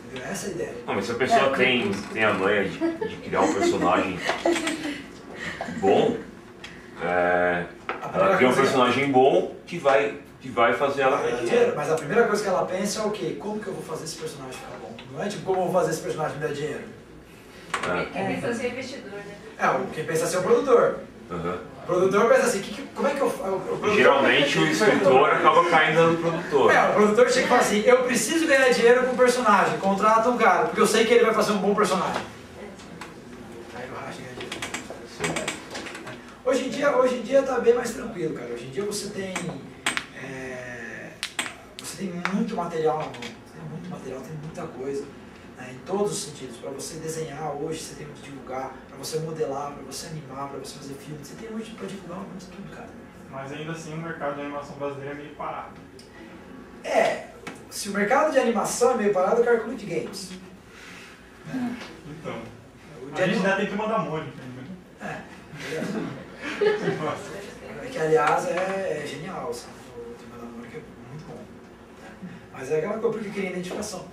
S1: Entendeu? Essa é a ideia.
S7: Não, mas se a pessoa tem a manha de criar um personagem bom, ela cria um personagem bom que vai fazer ela ganhar dinheiro.
S1: Mas a primeira coisa que ela pensa é o quê? Como que eu vou fazer esse personagem ficar bom? Não é tipo, como eu vou fazer esse personagem me dar dinheiro?
S6: Quem pensa ser investidor, né?
S1: Quem pensa ser o produtor. O produtor pensa assim, como é que eu...
S7: Geralmente o escritor acaba caindo no produtor.
S1: O produtor chega e fala assim, eu preciso ganhar dinheiro com o personagem, contrata um cara, porque eu sei que ele vai fazer um bom personagem. Aí eu racho e ganha dinheiro. Hoje em dia tá bem mais tranquilo, cara. Hoje em dia você tem muito material na mão, tem muita coisa. Em todos os sentidos, para você desenhar hoje, você tem muito divulgar, para você modelar, para você animar, para você fazer filme, você tem muito para divulgar, muito tudo, cara.
S4: Mas ainda assim o mercado de animação brasileiro é meio parado.
S1: Se o mercado de animação é meio parado, eu quero clube de games.
S4: Então, a gente ainda tem que mandar Mônica.
S1: Que aliás é genial, sabe? O Turma da Mônica é muito bom. Mas é aquela coisa porque cria identificação.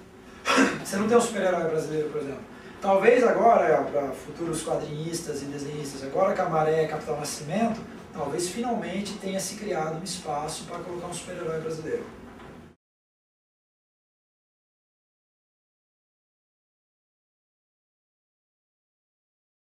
S1: Você não tem um super-herói brasileiro, por exemplo. Talvez agora, para futuros quadrinistas e desenhistas, agora que a Maré é Capitão Nascimento, talvez finalmente tenha se criado um espaço para colocar um super-herói brasileiro.